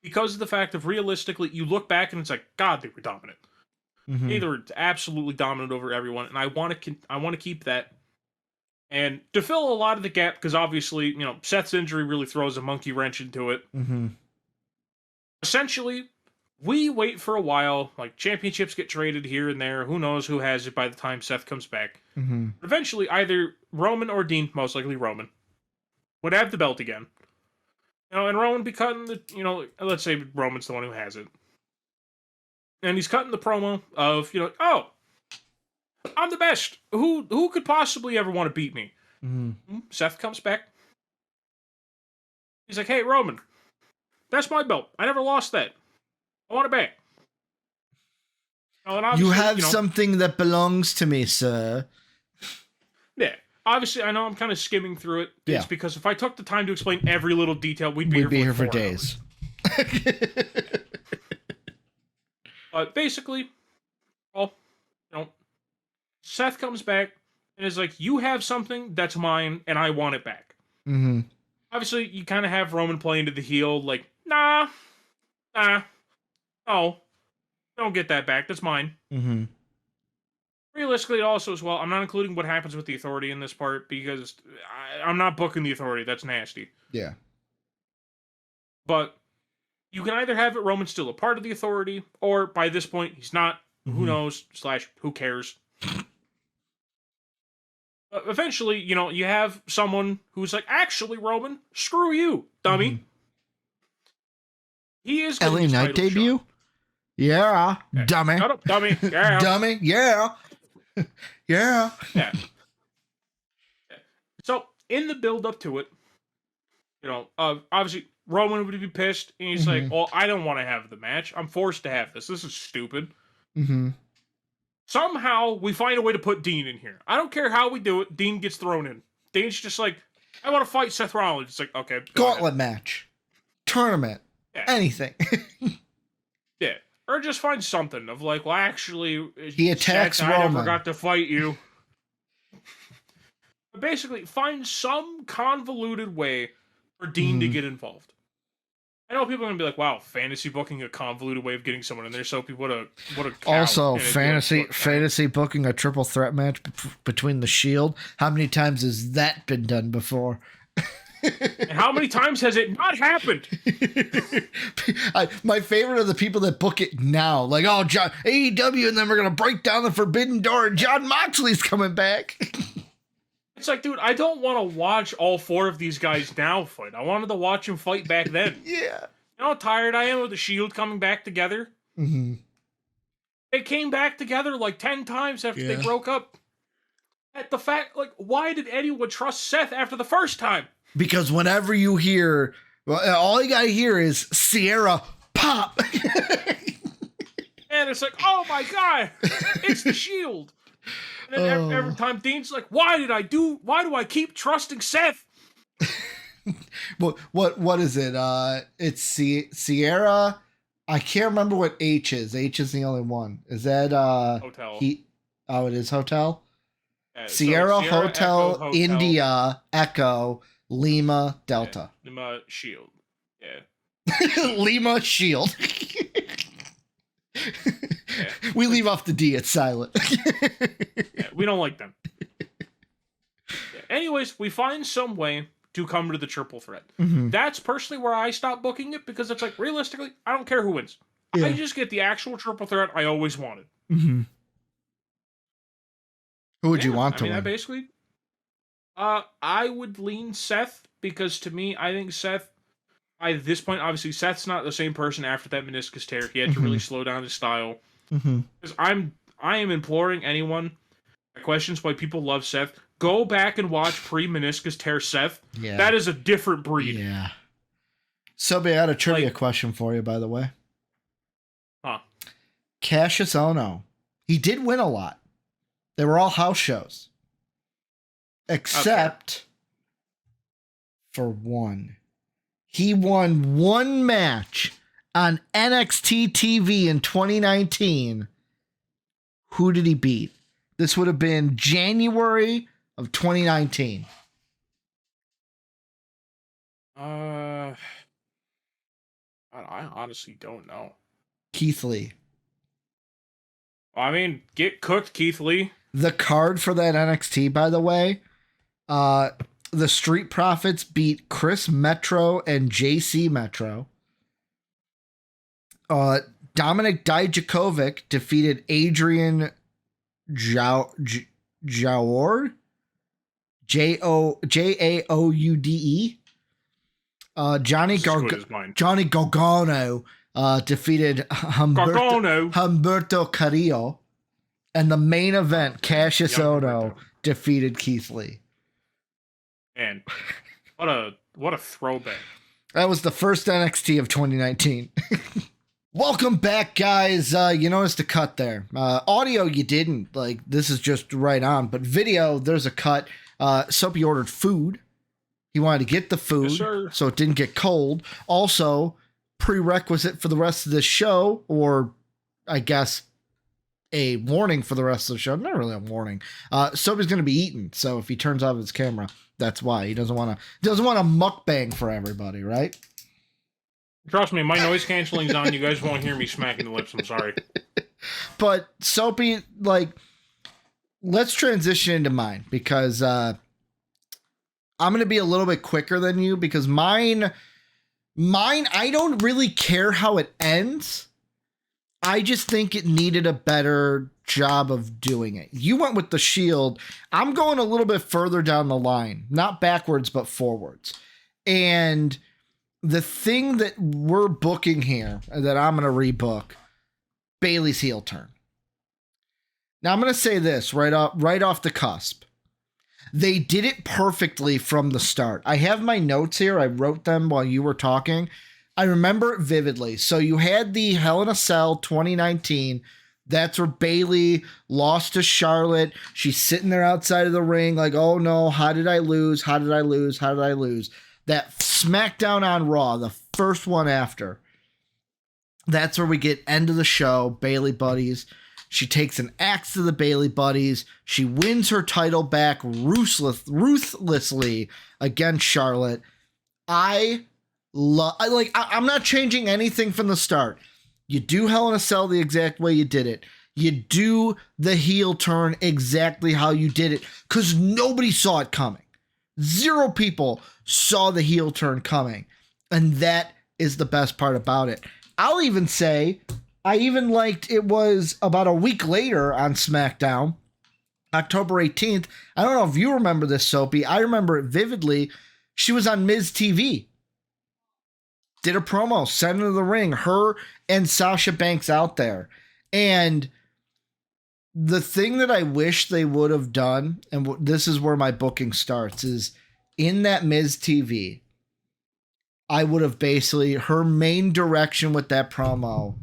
Because of the fact of realistically, you look back and it's like, God, they were dominant. Mm-hmm. They were absolutely dominant over everyone, and I want to keep that. And to fill a lot of the gap, because obviously, Seth's injury really throws a monkey wrench into it. Mm-hmm. Essentially, we wait for a while, like championships get traded here and there. Who knows who has it by the time Seth comes back? Mm-hmm. Eventually, either Roman or Dean, most likely Roman, would have the belt again. And Roman be cutting the, let's say Roman's the one who has it. And he's cutting the promo of, oh, I'm the best. Who could possibly ever want to beat me? Mm-hmm. Seth comes back. He's like, hey, Roman, that's my belt. I never lost that. I want it back. And you have something that belongs to me, sir. Yeah. Obviously, I know I'm kind of skimming through it. It's because if I took the time to explain every little detail, we'd be here for days. But basically, well, Seth comes back and is like, you have something that's mine, and I want it back. Mm-hmm. Obviously, you kind of have Roman play into the heel, like, nah, no, don't get that back, that's mine. Mm-hmm. Realistically, also as well, I'm not including what happens with the Authority in this part, because I'm not booking the Authority, that's nasty. Yeah. But you can either have it Roman's still a part of the Authority, or by this point, he's not. Mm-hmm. Who knows, / who cares? Eventually, you have someone who's like, actually, Roman, screw you, dummy. Mm-hmm. He is LA Knight debut? Shot. Yeah, okay. Dummy. Shut up, dummy. Yeah. Dummy, yeah. Yeah. Yeah. So, in the build-up to it, obviously, Roman would be pissed, and he's like, well, I don't want to have the match. I'm forced to have this. This is stupid. Mm-hmm. Somehow, we find a way to put Dean in here. I don't care how we do it. Dean gets thrown in. Dean's just like, I want to fight Seth Rollins. It's like, okay. Gauntlet match. Tournament. Yeah. Anything. Yeah. Or just find something of like, well, actually, he attacks Roman. I never got to fight you. But basically, find some convoluted way for Dean to get involved. I know people are gonna be like, "Wow, fantasy booking a convoluted way of getting someone in there." So what a cow. Also fantasy booking a triple threat match between the Shield. How many times has that been done before? And how many times has it not happened? My favorite are the people that book it now. Like, oh, John, AEW, and then we're going to break down the Forbidden Door, and John Moxley's coming back. It's like, dude, I don't want to watch all 4 of these guys now fight. I wanted to watch them fight back then. Yeah. You know how tired I am of the Shield coming back together? Mm-hmm. They came back together like 10 times after they broke up. At the fact, like, why did anyone trust Seth after the first time? Because whenever you hear, well, all you gotta hear is Sierra pop. And it's like, oh my God, it's the Shield. And then every time Dean's like, why do I keep trusting Seth? What is it? It's Sierra. I can't remember what H is. H is the only one. Is that Hotel? It is Hotel. Sierra Hotel, Echo, India, Echo, Lima, Delta. Yeah, Lima, Shield. Yeah. Lima, Shield. Yeah. We leave off the D. It's silent. Yeah, we don't like them. Yeah. Anyways, we find some way to come to the triple threat. Mm-hmm. That's personally where I stop booking it because it's like, realistically, I don't care who wins. Yeah. I just get the actual triple threat I always wanted. Mm-hmm. Who would you want to win? I basically, I would lean Seth because to me, I think Seth, at this point, obviously Seth's not the same person after that meniscus tear. He had to really slow down his style. Because I am imploring anyone that questions why people love Seth, go back and watch pre-meniscus tear Seth. Yeah. That is a different breed. Yeah. Soapy, I had a trivia question for you, by the way. Huh. Cassius Ohno. He did win a lot. They were all house shows. Except for one. He won one match on NXT TV in 2019. Who did he beat? This would have been January of 2019. I honestly don't know. Keith Lee. I mean, get cooked, Keith Lee. The card for that NXT, by the way, the Street Profits beat Chris Metro and JC Metro. Dominic Dijakovic defeated Adrian Jaoude. Jaoude. Johnny Gargano defeated Humberto Carrillo. And the main event, Cassius Ohno defeated Keith Lee. Man, what a throwback. That was the first NXT of 2019. Welcome back, guys. You noticed the cut there. Audio, you didn't. Like, this is just right on. But video, there's a cut. Soapy ordered food. He wanted to get the food so it didn't get cold. Also, prerequisite for the rest of the show, or I guess a warning for the rest of the show. Not really a warning. Soapy's going to be eating. So if he turns off his camera, that's why. He doesn't want to mukbang for everybody, right? Trust me, my noise canceling's on. You guys won't hear me smacking the lips. I'm sorry. But Soapy, like, let's transition into mine because I'm going to be a little bit quicker than you because mine, I don't really care how it ends. I just think it needed a better job of doing it. You went with the Shield. I'm going a little bit further down the line, not backwards, but forwards. And the thing that we're booking here, that I'm going to rebook, Bayley's heel turn. Now I'm going to say this right off the cusp. They did it perfectly from the start. I have my notes here. I wrote them while you were talking. I remember it vividly. So you had the Hell in a Cell 2019. That's where Bayley lost to Charlotte. She's sitting there outside of the ring like, oh no, how did I lose? How did I lose? How did I lose? That SmackDown on Raw, the first one after. That's where we get end of the show, Bayley Buddies. She takes an axe to the Bayley Buddies. She wins her title back ruthlessly against Charlotte. I'm not changing anything from the start. You do Hell in a Cell the exact way you did it. You do the heel turn exactly how you did it because nobody saw it coming. 0 people saw the heel turn coming. And that is the best part about it. I'll even say, I even liked it was about a week later on SmackDown, October 18th. I don't know if you remember this, Soapy. I remember it vividly. She was on Miz TV. Did a promo, sent her to the ring, her and Sasha Banks out there. And the thing that I wish they would have done, and this is where my booking starts, is in that Miz TV, I would have basically, her main direction with that promo,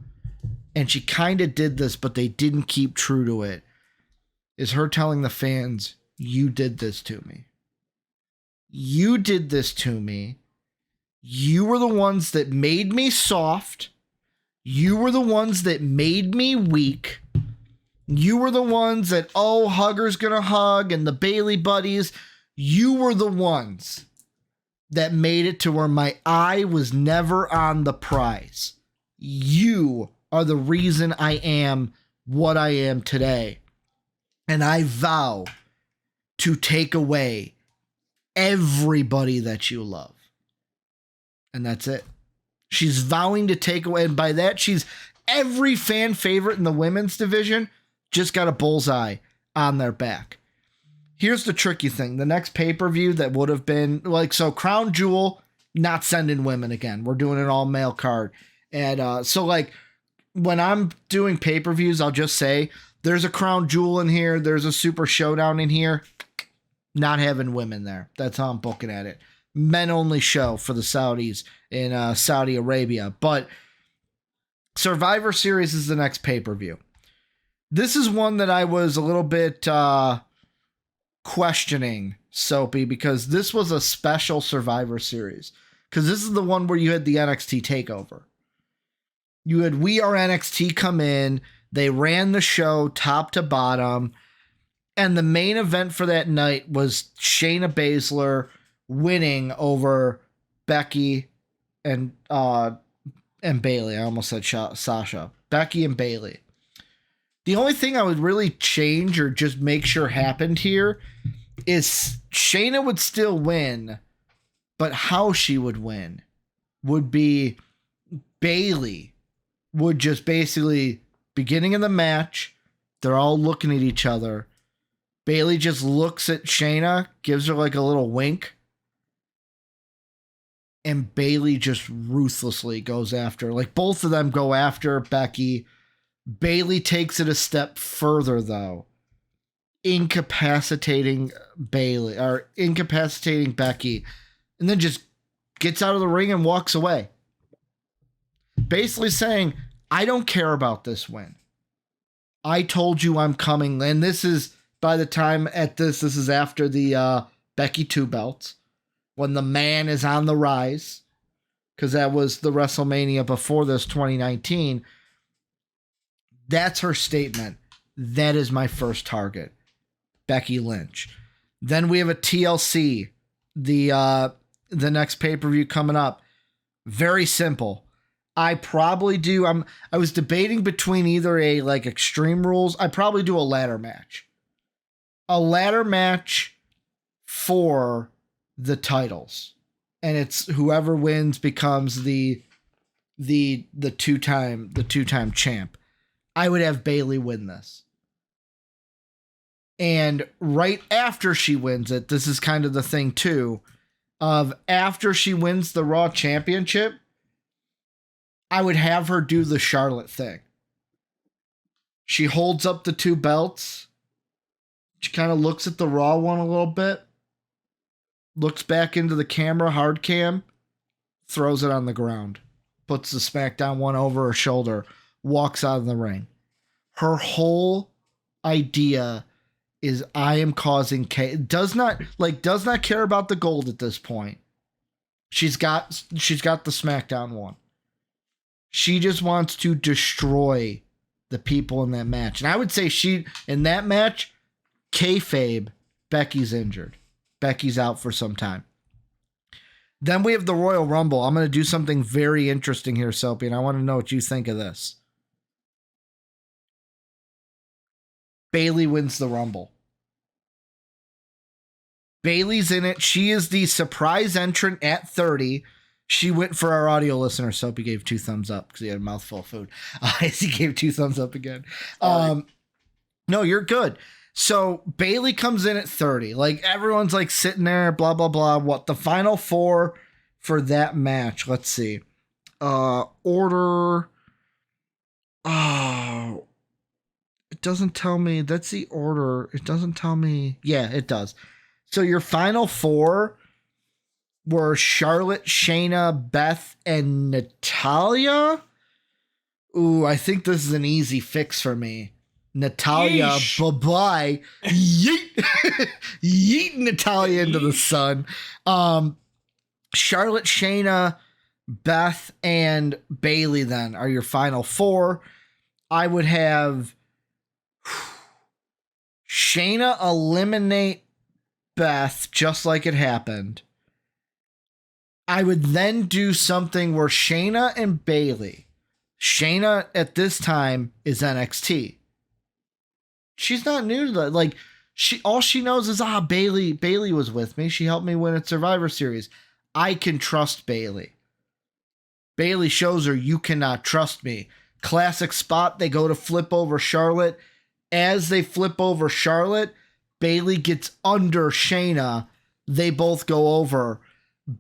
and she kind of did this, but they didn't keep true to it, is her telling the fans, you did this to me. You did this to me. You were the ones that made me soft. You were the ones that made me weak. You were the ones that, oh, Hugger's gonna hug and the Bayley Buddies. You were the ones that made it to where my eye was never on the prize. You are the reason I am what I am today. And I vow to take away everybody that you love. And that's it. She's vowing to take away, and by that, she's every fan favorite in the women's division just got a bullseye on their back. Here's the tricky thing. The next pay-per-view that would have been, so Crown Jewel, not sending women again. We're doing an all-male card. And when I'm doing pay-per-views, I'll just say there's a crown jewel in here. There's a super showdown in here. Not having women there. That's how I'm booking at it. Men only show for the Saudis in Saudi Arabia. But Survivor Series is the next pay-per-view. This is one that I was a little bit questioning, Soapy, because this was a special Survivor Series. Because this is the one where you had the NXT takeover. You had We Are NXT come in. They ran the show top to bottom. And the main event for that night was Shayna Baszler winning over Becky and Bayley. I almost said Sasha. Becky and Bayley. The only thing I would really change or just make sure happened here is Shayna would still win, but how she would win would be Bayley would just basically, beginning of the match, they're all looking at each other. Bayley just looks at Shayna, gives her like a little wink, and Bayley just ruthlessly goes after. Like both of them go after Becky. Bayley takes it a step further though, incapacitating Becky, and then just gets out of the ring and walks away. Basically saying, I don't care about this win. I told you I'm coming. And this is, by the time at this is after the Becky 2 belts, when the man is on the rise, because that was the WrestleMania before this, 2019. That's her statement. That is my first target, Becky Lynch. Then we have a TLC, the next pay-per-view coming up. Very simple. I was debating between either a like Extreme Rules. I probably do a ladder match. A ladder match for the titles. And it's whoever wins becomes the two-time champ. I would have Bayley win this. And right after she wins it, this is kind of the thing too, of after she wins the Raw Championship, I would have her do the Charlotte thing. She holds up the 2 belts. She kind of looks at the Raw one a little bit, looks back into the camera, hard cam, throws it on the ground, puts the SmackDown one over her shoulder, walks out of the ring. Her whole idea is I am causing chaos. Does not care about the gold at this point. She's got the SmackDown one. She just wants to destroy the people in that match. And I would say in that match, kayfabe, Becky's injured. Becky's out for some time. Then we have the Royal Rumble. I'm going to do something very interesting here, Soapy, and I want to know what you think of this. Bayley wins the Rumble. Bayley's in it. She is the surprise entrant at 30. She went, for our audio listener, Soapy gave 2 thumbs up because he had a mouthful of food. He gave 2 thumbs up again. No, you're good. So Bayley comes in at 30. Like everyone's like sitting there, blah, blah, blah. What the final 4 for that match? Let's see. Order. Oh, it doesn't tell me. That's the order. It doesn't tell me. Yeah, it does. So your final 4 were Charlotte, Shayna, Beth, and Natalya. Ooh, I think this is an easy fix for me. Natalya, yeesh. Bye-bye. Yeet. Yeet Natalya into the sun. Charlotte, Shayna, Beth, and Bayley then are your final 4. I would have Shayna eliminate Beth just like it happened. I would then do something where Shayna and Bayley. Shayna at this time is NXT. She's not new to that. Like all she knows is Bayley was with me. She helped me win at Survivor Series. I can trust Bayley. Bayley shows her you cannot trust me. Classic spot. They go to flip over Charlotte. As they flip over Charlotte, Bayley gets under Shayna. They both go over.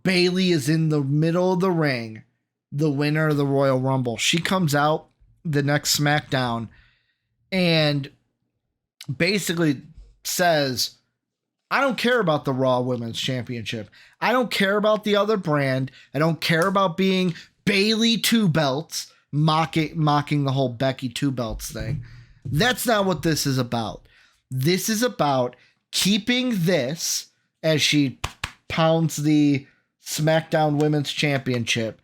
Bayley is in the middle of the ring, the winner of the Royal Rumble. She comes out the next SmackDown and basically says, I don't care about the Raw Women's Championship. I don't care about the other brand. I don't care about being Bayley 2 belts, mocking the whole Becky 2 belts thing. That's not what this is about. This is about keeping this, as she pounds the SmackDown Women's Championship,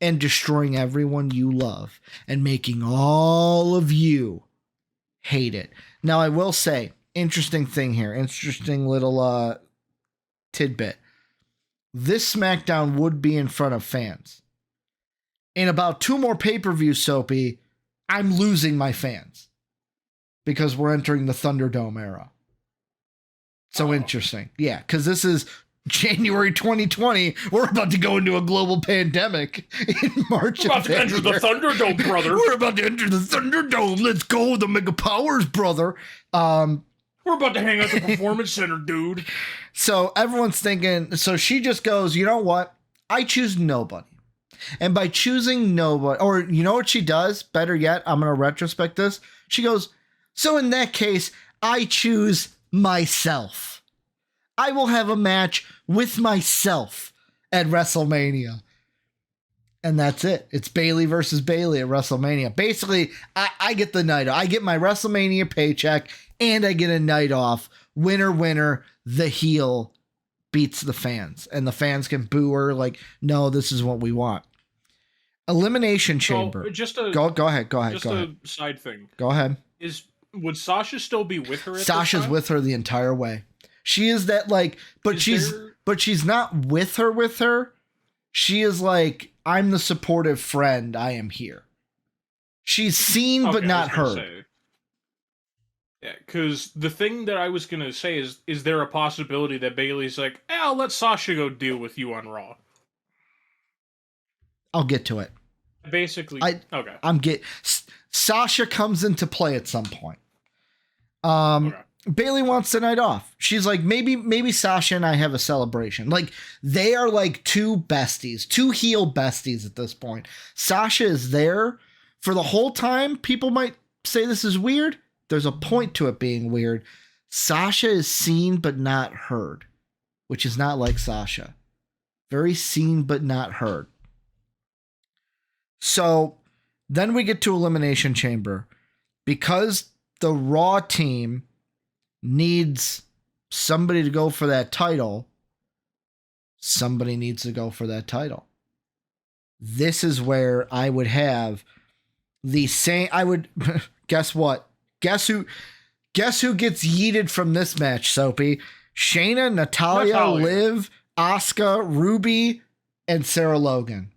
and destroying everyone you love and making all of you hate it. Now, I will say, interesting thing here, interesting little tidbit. This SmackDown would be in front of fans. In about 2 more pay-per-views, Soapy, I'm losing my fans because we're entering the Thunderdome era. So interesting. Yeah, because this is January 2020. We're about to go into a global pandemic in March. We're about to enter the Thunderdome, brother. We're about to enter the Thunderdome. Let's go, the Mega Powers, brother. We're about to hang out at the Performance Center, dude. So everyone's thinking, so she just goes, you know what? I choose nobody. And by choosing nobody, or you know what she does? Better yet, I'm going to retrospect this. She goes, so in that case, I choose myself. I will have a match with myself at WrestleMania. And that's it. It's Bayley versus Bayley at WrestleMania. Basically, I get the night off. I get my WrestleMania paycheck and I get a night off. Winner, winner, the heel beats the fans. And the fans can boo her like, no, this is what we want. Elimination Chamber. So just a, go ahead. Just a side thing. Go ahead. Would Sasha still be with her at Sasha's this time? with her the entire way. She is that like, but she's not with her. She is like, I'm the supportive friend. I am here. She's seen, but not heard. Yeah, because the thing that I was going to say is there a possibility that Bayley's like, I'll let Sasha go deal with you on Raw? I'll get to it. Basically, Sasha comes into play at some point. Bayley wants the night off. She's like, maybe Sasha and I have a celebration. Like, they are like 2 besties, 2 heel besties at this point. Sasha is there for the whole time. People might say this is weird. There's a point to it being weird. Sasha is seen but not heard, which is not like Sasha. Very seen but not heard. So then we get to Elimination Chamber. Because the Raw team needs somebody to go for that title, somebody needs to go for that title. This is where I would have the same. I would guess what? Guess who gets yeeted from this match, Soapy? Shayna, Natalya, Liv, Asuka, Ruby, and Sarah Logan.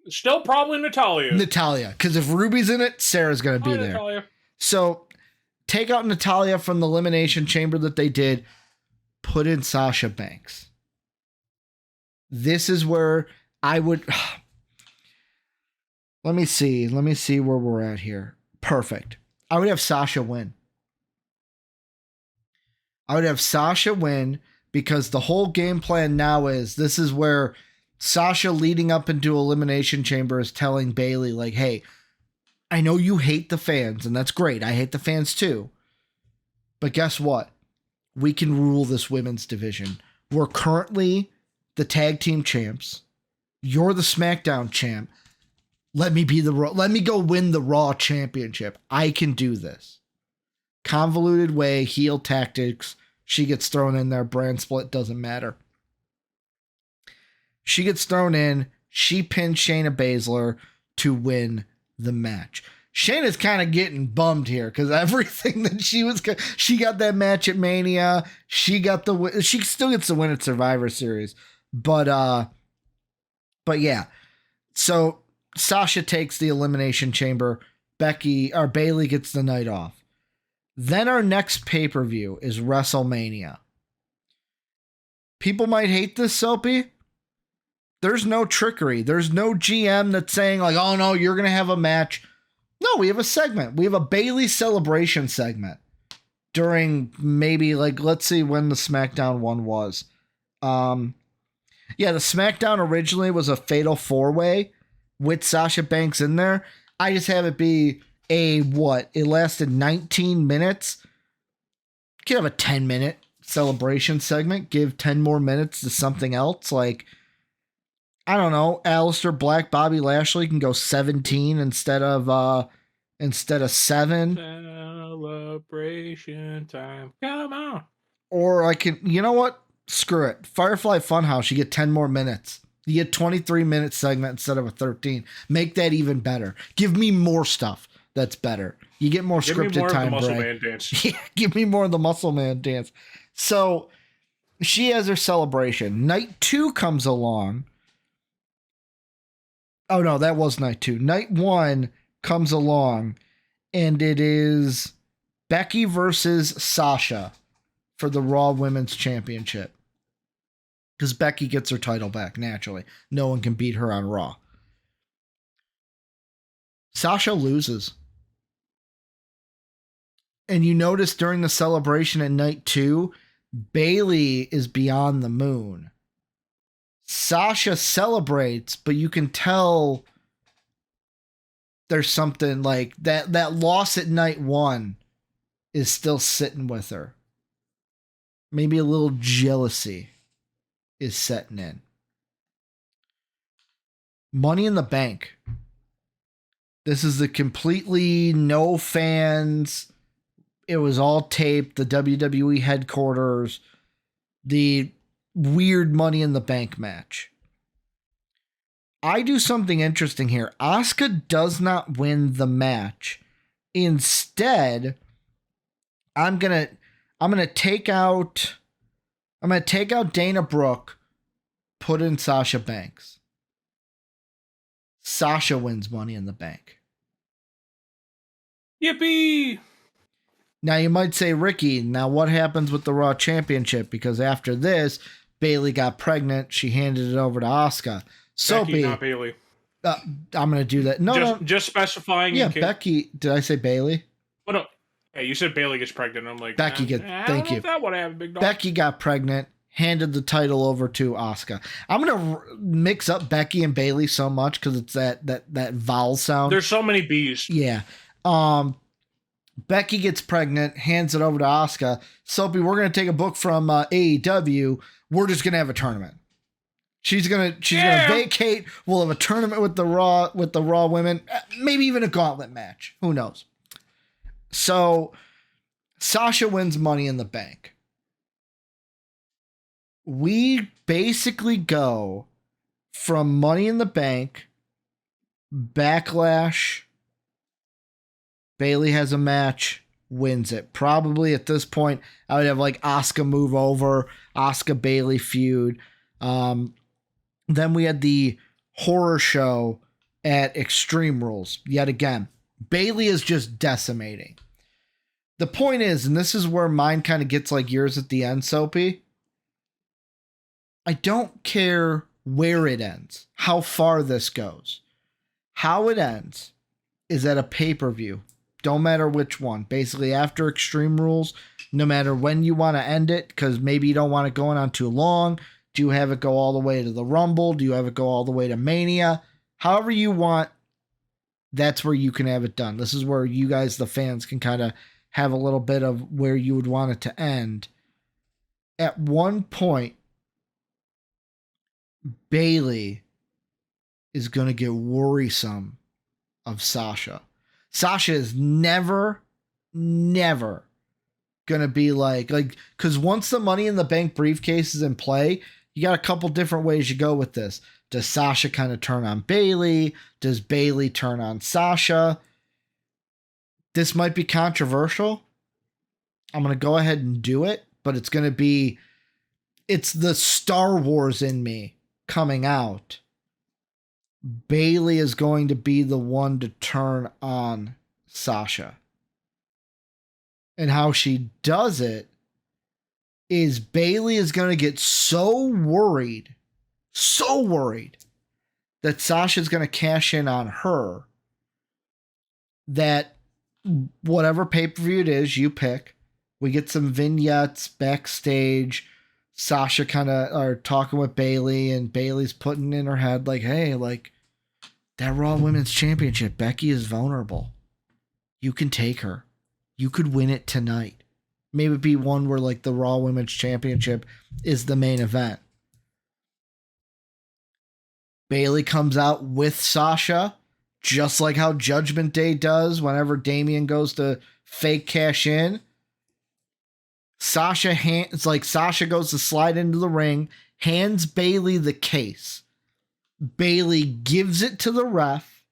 Still probably Natalya, because if Ruby's in it, Sarah's going to be there. Natalya. So take out Natalya from the Elimination Chamber that they did. Put in Sasha Banks. This is where I would... Let me see where we're at here. Perfect. I would have Sasha win. Because the whole game plan now is, this is where Sasha leading up into Elimination Chamber is telling Bayley, like, hey, I know you hate the fans, and that's great. I hate the fans too. But guess what? We can rule this women's division. We're currently the tag team champs. You're the SmackDown champ. Let me go win the Raw championship. I can do this. Convoluted way, heel tactics. She gets thrown in there. Brand split, doesn't matter. She gets thrown in. She pins Shayna Baszler to win the match. Shayna's kind of getting bummed here because everything that she got that match at Mania. She still gets the win at Survivor Series. But yeah. So Sasha takes the Elimination Chamber. Bayley gets the night off. Then our next pay-per-view is WrestleMania. People might hate this, Soapy. There's no trickery. There's no GM that's saying like, oh no, you're going to have a match. No, we have a segment. We have a Bayley celebration segment during maybe like, let's see when the SmackDown one was. Yeah, the SmackDown originally was a fatal 4-way. with Sasha Banks in there. I just have it be it lasted 19 minutes. You could have a 10-minute celebration segment, give 10 more minutes to something else. Like, I don't know, Aleister Black, Bobby Lashley can go 17 instead of 7. Celebration time. Come on. Or I can, you know what? Screw it. Firefly Funhouse, you get 10 more minutes. You get 23-minute segment instead of a 13. Make that even better. Give me more stuff that's better. You get more scripted time. Give me more of the Muscle Man dance. Yeah, give me more of the Muscle Man dance. So she has her celebration. Night 2 comes along. Oh no, that was night 2. Night 1 comes along, and it is Becky versus Sasha for the Raw Women's Championship. Because Becky gets her title back, naturally. No one can beat her on Raw. Sasha loses. And you notice during the celebration at night 2, Bayley is beyond the moon. Sasha celebrates, but you can tell there's something like that loss at night 1 is still sitting with her. Maybe a little jealousy is setting in. Money in the Bank. This is the completely no fans. It was all taped. The WWE headquarters. The weird Money in the Bank match. I do something interesting here. Asuka does not win the match. Instead, I'm gonna take out Dana Brooke, put in Sasha Banks. Sasha wins Money in the Bank. Yippee! Now you might say, Ricky, now what happens with the Raw Championship? Because after this, Bayley got pregnant. She handed it over to Asuka. Soapy, Becky, not Bayley. I'm going to do that. No, just specifying. Yeah, Becky. Did I say Bayley? Oh, no. Hey, you said Bayley gets pregnant. I'm like, Becky gets. Thank you. That would happen, big dog. Becky got pregnant. Handed the title over to Asuka. I'm gonna mix up Becky and Bayley so much because it's that vowel sound. There's so many B's. Yeah. Becky gets pregnant, hands it over to Asuka. Soapy, we're gonna take a book from AEW. We're just gonna have a tournament. She's gonna vacate. We'll have a tournament with the Raw women. Maybe even a gauntlet match. Who knows? So Sasha wins Money in the Bank. We basically go from Money in the Bank, Backlash, Bayley has a match, wins it. Probably at this point, I would have like Asuka move over, Asuka Bayley feud. Then we had the horror show at Extreme Rules. Yet again, Bayley is just decimating. The point is, and this is where mine kind of gets like yours at the end, Soapy. I don't care where it ends, how far this goes. How it ends is at a pay-per-view. Don't matter which one. Basically, after Extreme Rules, no matter when you want to end it, because maybe you don't want it going on too long. Do you have it go all the way to the Rumble? Do you have it go all the way to Mania? However you want, that's where you can have it done. This is where you guys, the fans, can kind of have a little bit of where you would want it to end. At one point, Bayley is going to get worrisome of Sasha. Sasha is never going to be like, because once the Money in the Bank briefcase is in play, you got a couple different ways you go with this. Does Sasha kind of turn on Bayley? Does Bayley turn on Sasha? This might be controversial. I'm going to go ahead and do it, but it's the Star Wars in me coming out. Bayley is going to be the one to turn on Sasha. And how she does it is Bayley is going to get so worried that Sasha's going to cash in on her that whatever pay-per-view it is you pick, we get some vignettes backstage. Sasha kind of are talking with Bayley, and Bayley's putting in her head like, hey, like, that Raw Women's Championship, Becky is vulnerable. You can take her. You could win it tonight. Maybe be one where like the Raw Women's Championship is the main event. Bayley comes out with Sasha, just like how Judgment Day does whenever Damian goes to fake cash in. Sasha goes to slide into the ring, hands Bayley the case. Bayley gives it to the ref.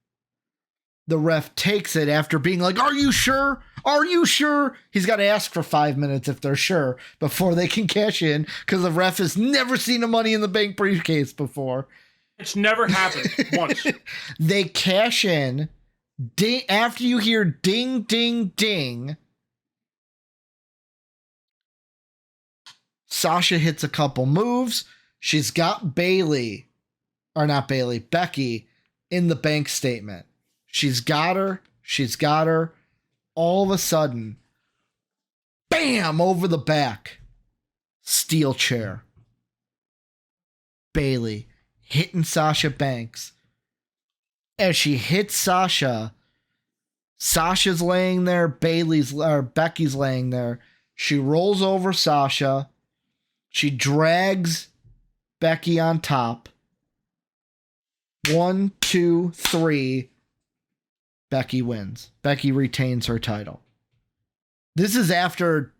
The ref takes it after being like, "Are you sure? Are you sure?" He's got to ask for 5 minutes if they're sure before they can cash in, because the ref has never seen a Money in the Bank briefcase before. It's never happened once. They cash in. Ding, after you hear ding, ding, ding, Sasha hits a couple moves. She's got Becky in the bank statement. She's got her. All of a sudden, bam, over the back. Steel chair. Bayley hitting Sasha Banks. As she hits Sasha's laying there, Becky's laying there. She rolls over Sasha. She drags Becky on top. 1, 2, 3. Becky wins. Becky retains her title. This is after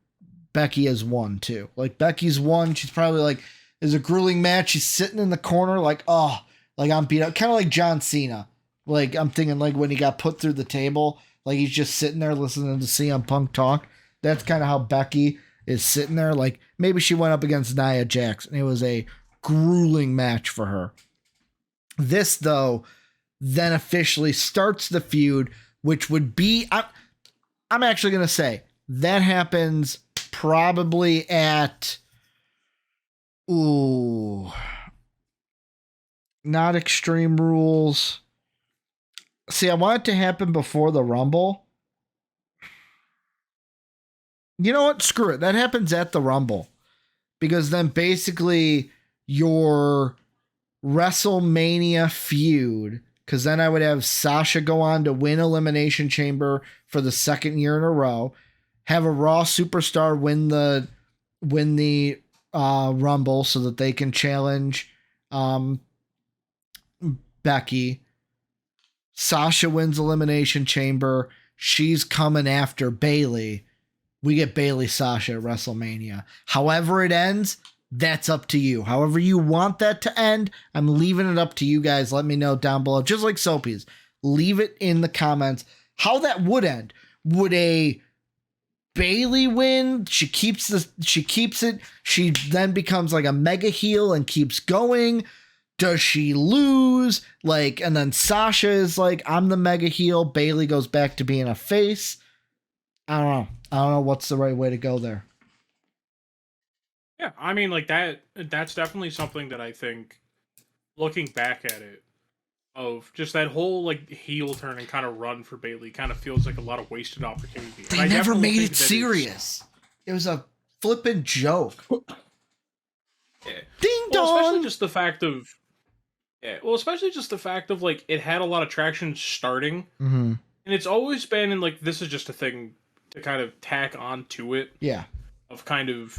Becky has won too. Like Becky's won. She's probably like, it's a grueling match. She's sitting in the corner like, oh, like I'm beat up. Kind of like John Cena. Like I'm thinking like when he got put through the table, like he's just sitting there listening to CM Punk talk. That's kind of how Becky is sitting there. Like maybe she went up against Nia Jax and it was a grueling match for her. This though, then officially starts the feud, which would be, I'm actually going to say that happens probably at, not Extreme Rules. See, I want it to happen before the Rumble. You know what? Screw it. That happens at the Rumble. Because then basically your WrestleMania feud, because then I would have Sasha go on to win Elimination Chamber for the second year in a row, have a Raw superstar win the Rumble so that they can challenge Becky. Sasha wins Elimination Chamber. She's coming after Bayley. We get Bayley Sasha at WrestleMania. However it ends, that's up to you. However you want that to end, I'm leaving it up to you guys. Let me know down below. Just like Soapy's. Leave it in the comments how that would end. Would a Bayley win? She keeps it. She then becomes like a mega heel and keeps going. Does she lose? Like, and then Sasha is like, I'm the mega heel. Bayley goes back to being a face. I don't know what's the right way to go there. Yeah, I mean, like that's definitely something that I think, looking back at it, of just that whole like heel turn and kind of run for Bayley kind of feels like a lot of wasted opportunity. They never made it serious. It was a flippin' joke. Yeah. Ding dong. Especially just the fact of like it had a lot of traction starting, and it's always been, and like this is just a thing to kind of tack on to it. Yeah. Of kind of,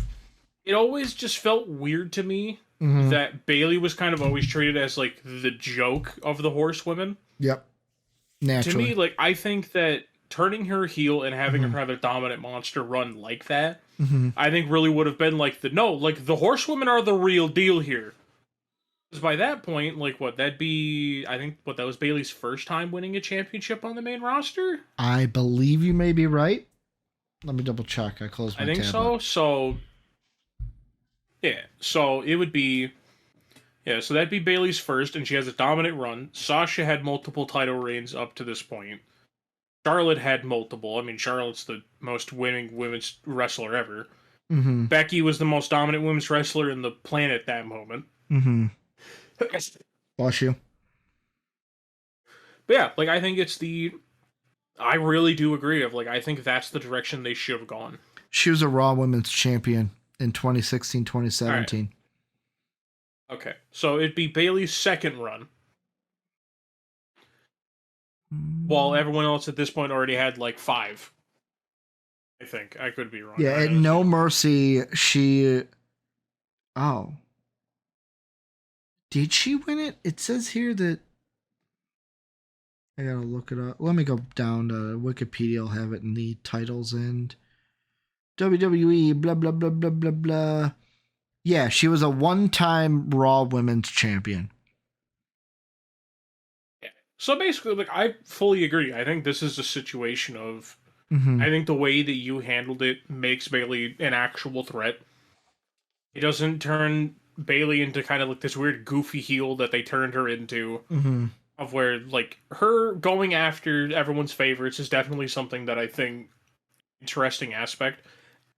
it always just felt weird to me that Bayley was kind of always treated as like the joke of the horsewomen. Yep. Naturally. To me, like I think that turning her heel and having her have a dominant monster run like that, I think really would have been like the horsewomen are the real deal here. Because by that point, like that was Bayley's first time winning a championship on the main roster? I believe you may be right. Let me double check. I closed my tablet. So yeah. So it would be, so that'd be Bayley's first, and she has a dominant run. Sasha had multiple title reigns up to this point. Charlotte had multiple. I mean, Charlotte's the most winning women's wrestler ever. Becky was the most dominant women's wrestler in the planet at that moment. Bless you. But yeah, like I think I really do agree I think that's the direction they should have gone. She was a Raw Women's Champion in 2016, 2017. Right. Okay, so it'd be Bayley's second run. while everyone else at this point already had like 5. I think I could be wrong. Yeah, at No Mercy, she. Oh, did she win it? It says here that. I gotta look it up. Let me go down to Wikipedia. I'll have it in the titles and WWE. Blah blah blah blah blah blah. Yeah, she was a one-time Raw Women's Champion. Yeah. So basically, like, I fully agree. I think this is a situation of. Mm-hmm. I think the way that you handled it makes Bayley an actual threat. It doesn't turn Bayley into kind of like this weird goofy heel that they turned her into. Mm-hmm. Of where, like, her going after everyone's favorites is definitely something that I think interesting aspect.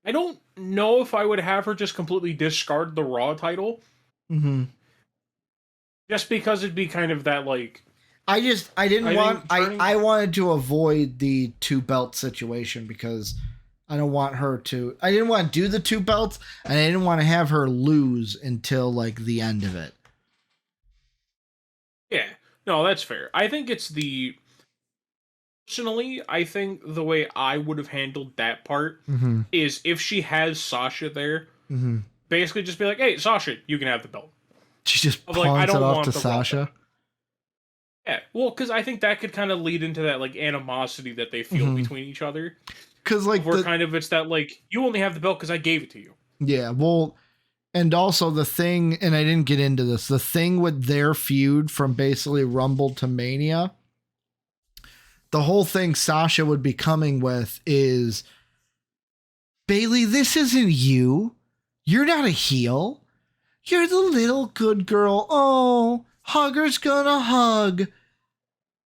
I don't know if I would have her just completely discard the Raw title. Mm-hmm. Just because it'd be kind of that, like... I wanted to avoid the 2 belt situation because I don't want her to... I didn't want to do the 2 belts, and I didn't want to have her lose until, like, the end of it. Yeah. No, that's fair. I think it's the... Personally, I think the way I would have handled that part is if she has Sasha there, basically just be like, hey, Sasha, you can have the belt. She just pawns like, it off to Sasha. Yeah, well, because I think that could kind of lead into that, like, animosity that they feel between each other. Because, like, it's that, like, you only have the belt because I gave it to you. Yeah, well... And also the thing, and I didn't get into this, the thing with their feud from basically Rumble to Mania, the whole thing Sasha would be coming with is, Bayley, this isn't you. You're not a heel. You're the little good girl. Oh, hugger's gonna hug.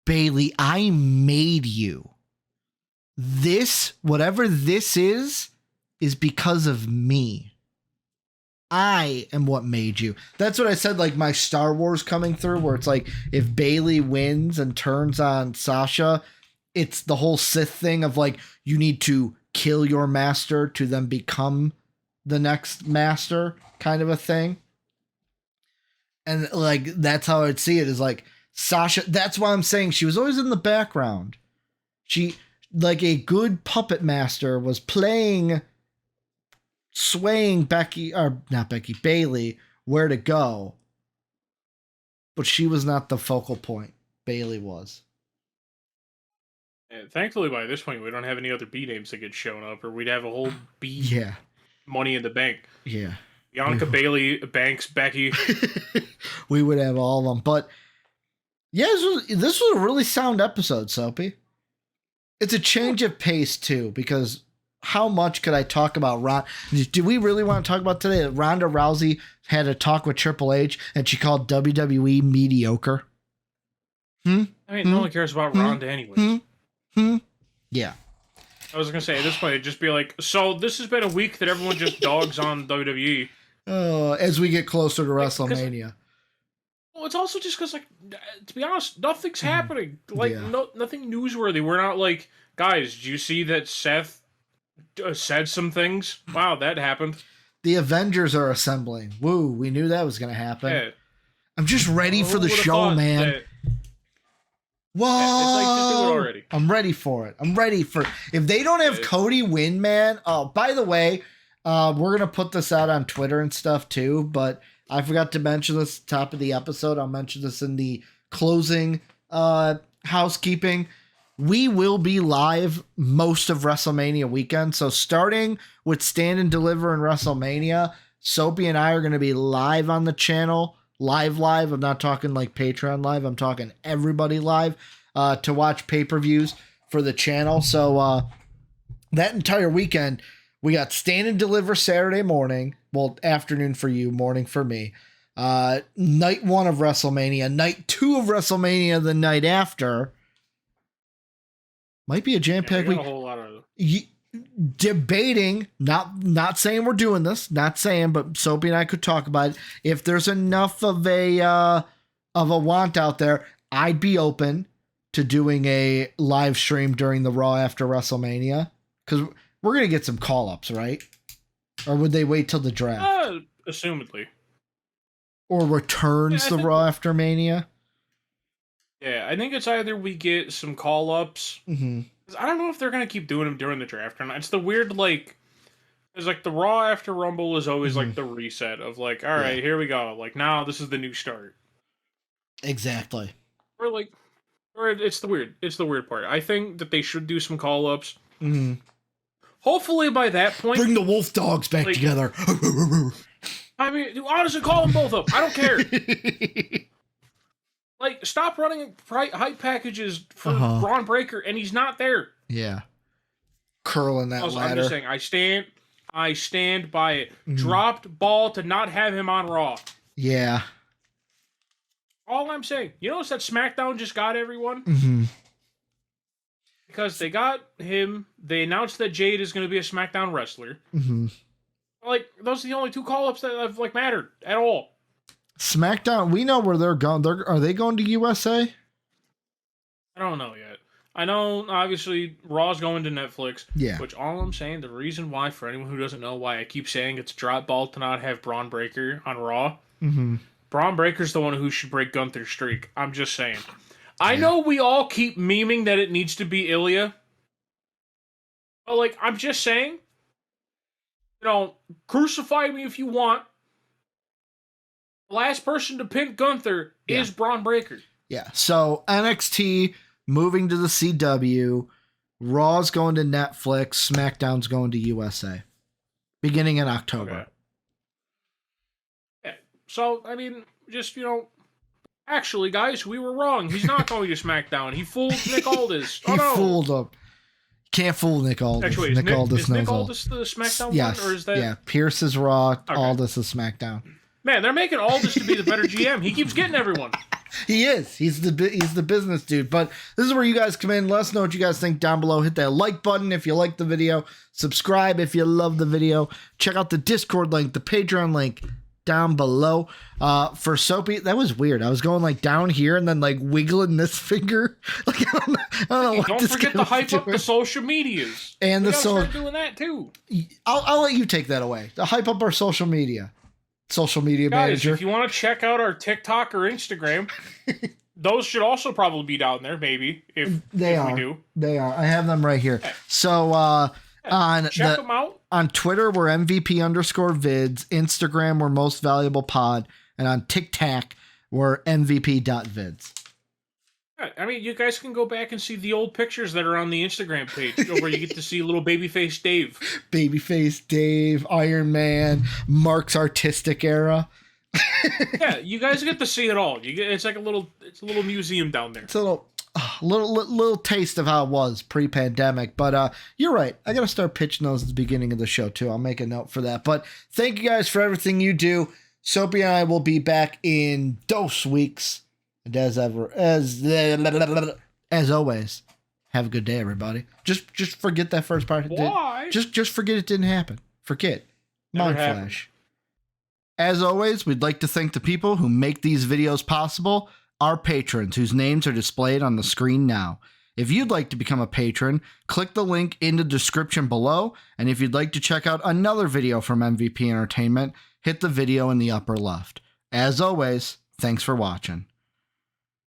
Bayley, I made you. This, whatever this is because of me. I am what made you. That's what I said, like my Star Wars coming through, where it's like if Bayley wins and turns on Sasha, it's the whole Sith thing of like you need to kill your master to then become the next master kind of a thing. And like that's how I'd see it is like Sasha. That's why I'm saying she was always in the background. She, like a good puppet master, was swaying Bayley where to go, but she was not the focal point. Bayley was. And thankfully, by this point, we don't have any other B names that get shown up, or we'd have a whole B Money in the Bank. Yeah. Bianca, Bayley, Banks, Becky. We would have all of them. But yeah, this was a really sound episode, Soapy. It's a change of pace, too, because how much could I talk about Ron? Do we really want to talk about today that Ronda Rousey had a talk with Triple H and she called WWE mediocre? I mean, no one cares about Ronda anyways. Yeah. I was going to say, at this point, it'd just be like, so this has been a week that everyone just dogs on WWE. As we get closer to WrestleMania. Well, it's also just because, like, to be honest, nothing's happening. Like, nothing newsworthy. We're not like, guys, do you see that Seth said some things? Wow, that happened. The Avengers are assembling. Woo, we knew that was going to happen. Yeah. I'm just ready for the show, man. Whoa! It's like, just do it already. I'm ready for it. I'm ready for it. If they don't have Cody win, man. Oh, by the way, we're going to put this out on Twitter and stuff too, but I forgot to mention this at the top of the episode. I'll mention this in the closing housekeeping. We will be live most of WrestleMania weekend. So starting with Stand and Deliver in WrestleMania, Soapy and I are going to be live on the channel. Live. I'm not talking like Patreon live. I'm talking everybody live to watch pay-per-views for the channel. So that entire weekend, we got Stand and Deliver Saturday morning. Well, afternoon for you, morning for me. Night 1 of WrestleMania. Night 2 of WrestleMania the night after. Might be a jam-packed week. A whole lot of debating, not saying we're doing this, not saying, but Soapy and I could talk about it. If there's enough of a want out there, I'd be open to doing a live stream during the Raw after WrestleMania, because we're gonna get some call-ups, right? Or would they wait till the draft? Assumedly. Or returns the Raw after Mania? Yeah, I think it's either we get some call-ups. Mm-hmm. 'Cause I don't know if they're going to keep doing them during the draft or not. It's the weird, like... It's like the Raw after Rumble is always like the reset of like, all right, here we go. Like now this is the new start. Exactly. Or like, or it's the weird part. I think that they should do some call ups. Mm-hmm. Hopefully by that point, bring the wolf dogs back together. I mean, honestly, call them both up. I don't care. Like, stop running hype packages for Braun Breaker, and he's not there. Yeah, curling that ladder. I'm just saying, I stand by it. Dropped ball to not have him on Raw. Yeah. All I'm saying. You notice that SmackDown just got everyone? Mm-hmm. Because they got him. They announced that Jade is going to be a SmackDown wrestler. Mm-hmm. Like, those are the only two call-ups that have, like, mattered at all. SmackDown, we know where they're going. Are they going to USA? I don't know yet. I know, obviously, Raw's going to Netflix. Yeah. Which, all I'm saying, the reason why, for anyone who doesn't know why I keep saying it's drop ball to not have Braun Breaker on Raw, Braun Breaker's the one who should break Gunther's streak. I'm just saying. I know we all keep memeing that it needs to be Ilya. But, like, I'm just saying, crucify me if you want. The last person to pin Gunther is Braun Breaker. Yeah. So, NXT... moving to the CW, Raw's going to Netflix, SmackDown's going to USA, beginning in October. Okay. Yeah. So, I mean, just, actually, guys, we were wrong. He's not going to SmackDown. He fooled Nick Aldis. He fooled him. Can't fool Nick Aldis. Actually, Nick Aldis knows Nick all. Aldis the SmackDown yes. one? Or is that... Yeah, Pierce is Raw, Aldis is SmackDown. Man, they're making Aldis to be the better GM. He keeps getting everyone. He is. He's the business dude. But this is where you guys come in. Let us know what you guys think down below. Hit that like button if you like the video. Subscribe if you love the video. Check out the Discord link, the Patreon link down below. For Soapy, that was weird. I was going like down here and then like wiggling this finger. Like I don't know what don't this forget to hype up the social medias. And we gotta start doing that too. I'll let you take that away. To hype up our social media. Social media guys, manager. If you want to check out our TikTok or Instagram, those should also probably be down there, maybe, if we do. They are. I have them right here. Okay. So check them out. On Twitter, we're MVP_vids. Instagram, we're most valuable pod. And on TikTok, we're MVP.vids. I mean, you guys can go back and see the old pictures that are on the Instagram page where you get to see little babyface Dave. Babyface Dave, Iron Man, Mark's artistic era. Yeah, you guys get to see it all. It's like a little museum down there. It's a little taste of how it was pre-pandemic. But you're right. I got to start pitching those at the beginning of the show too. I'll make a note for that. But thank you guys for everything you do. Soapy and I will be back in 2 weeks. And as always, have a good day, everybody. Just forget that first part. Why? Just forget it didn't happen. Forget. Mind flash. As always, we'd like to thank the people who make these videos possible, our patrons, whose names are displayed on the screen now. If you'd like to become a patron, click the link in the description below, and if you'd like to check out another video from MVP Entertainment, hit the video in the upper left. As always, thanks for watching.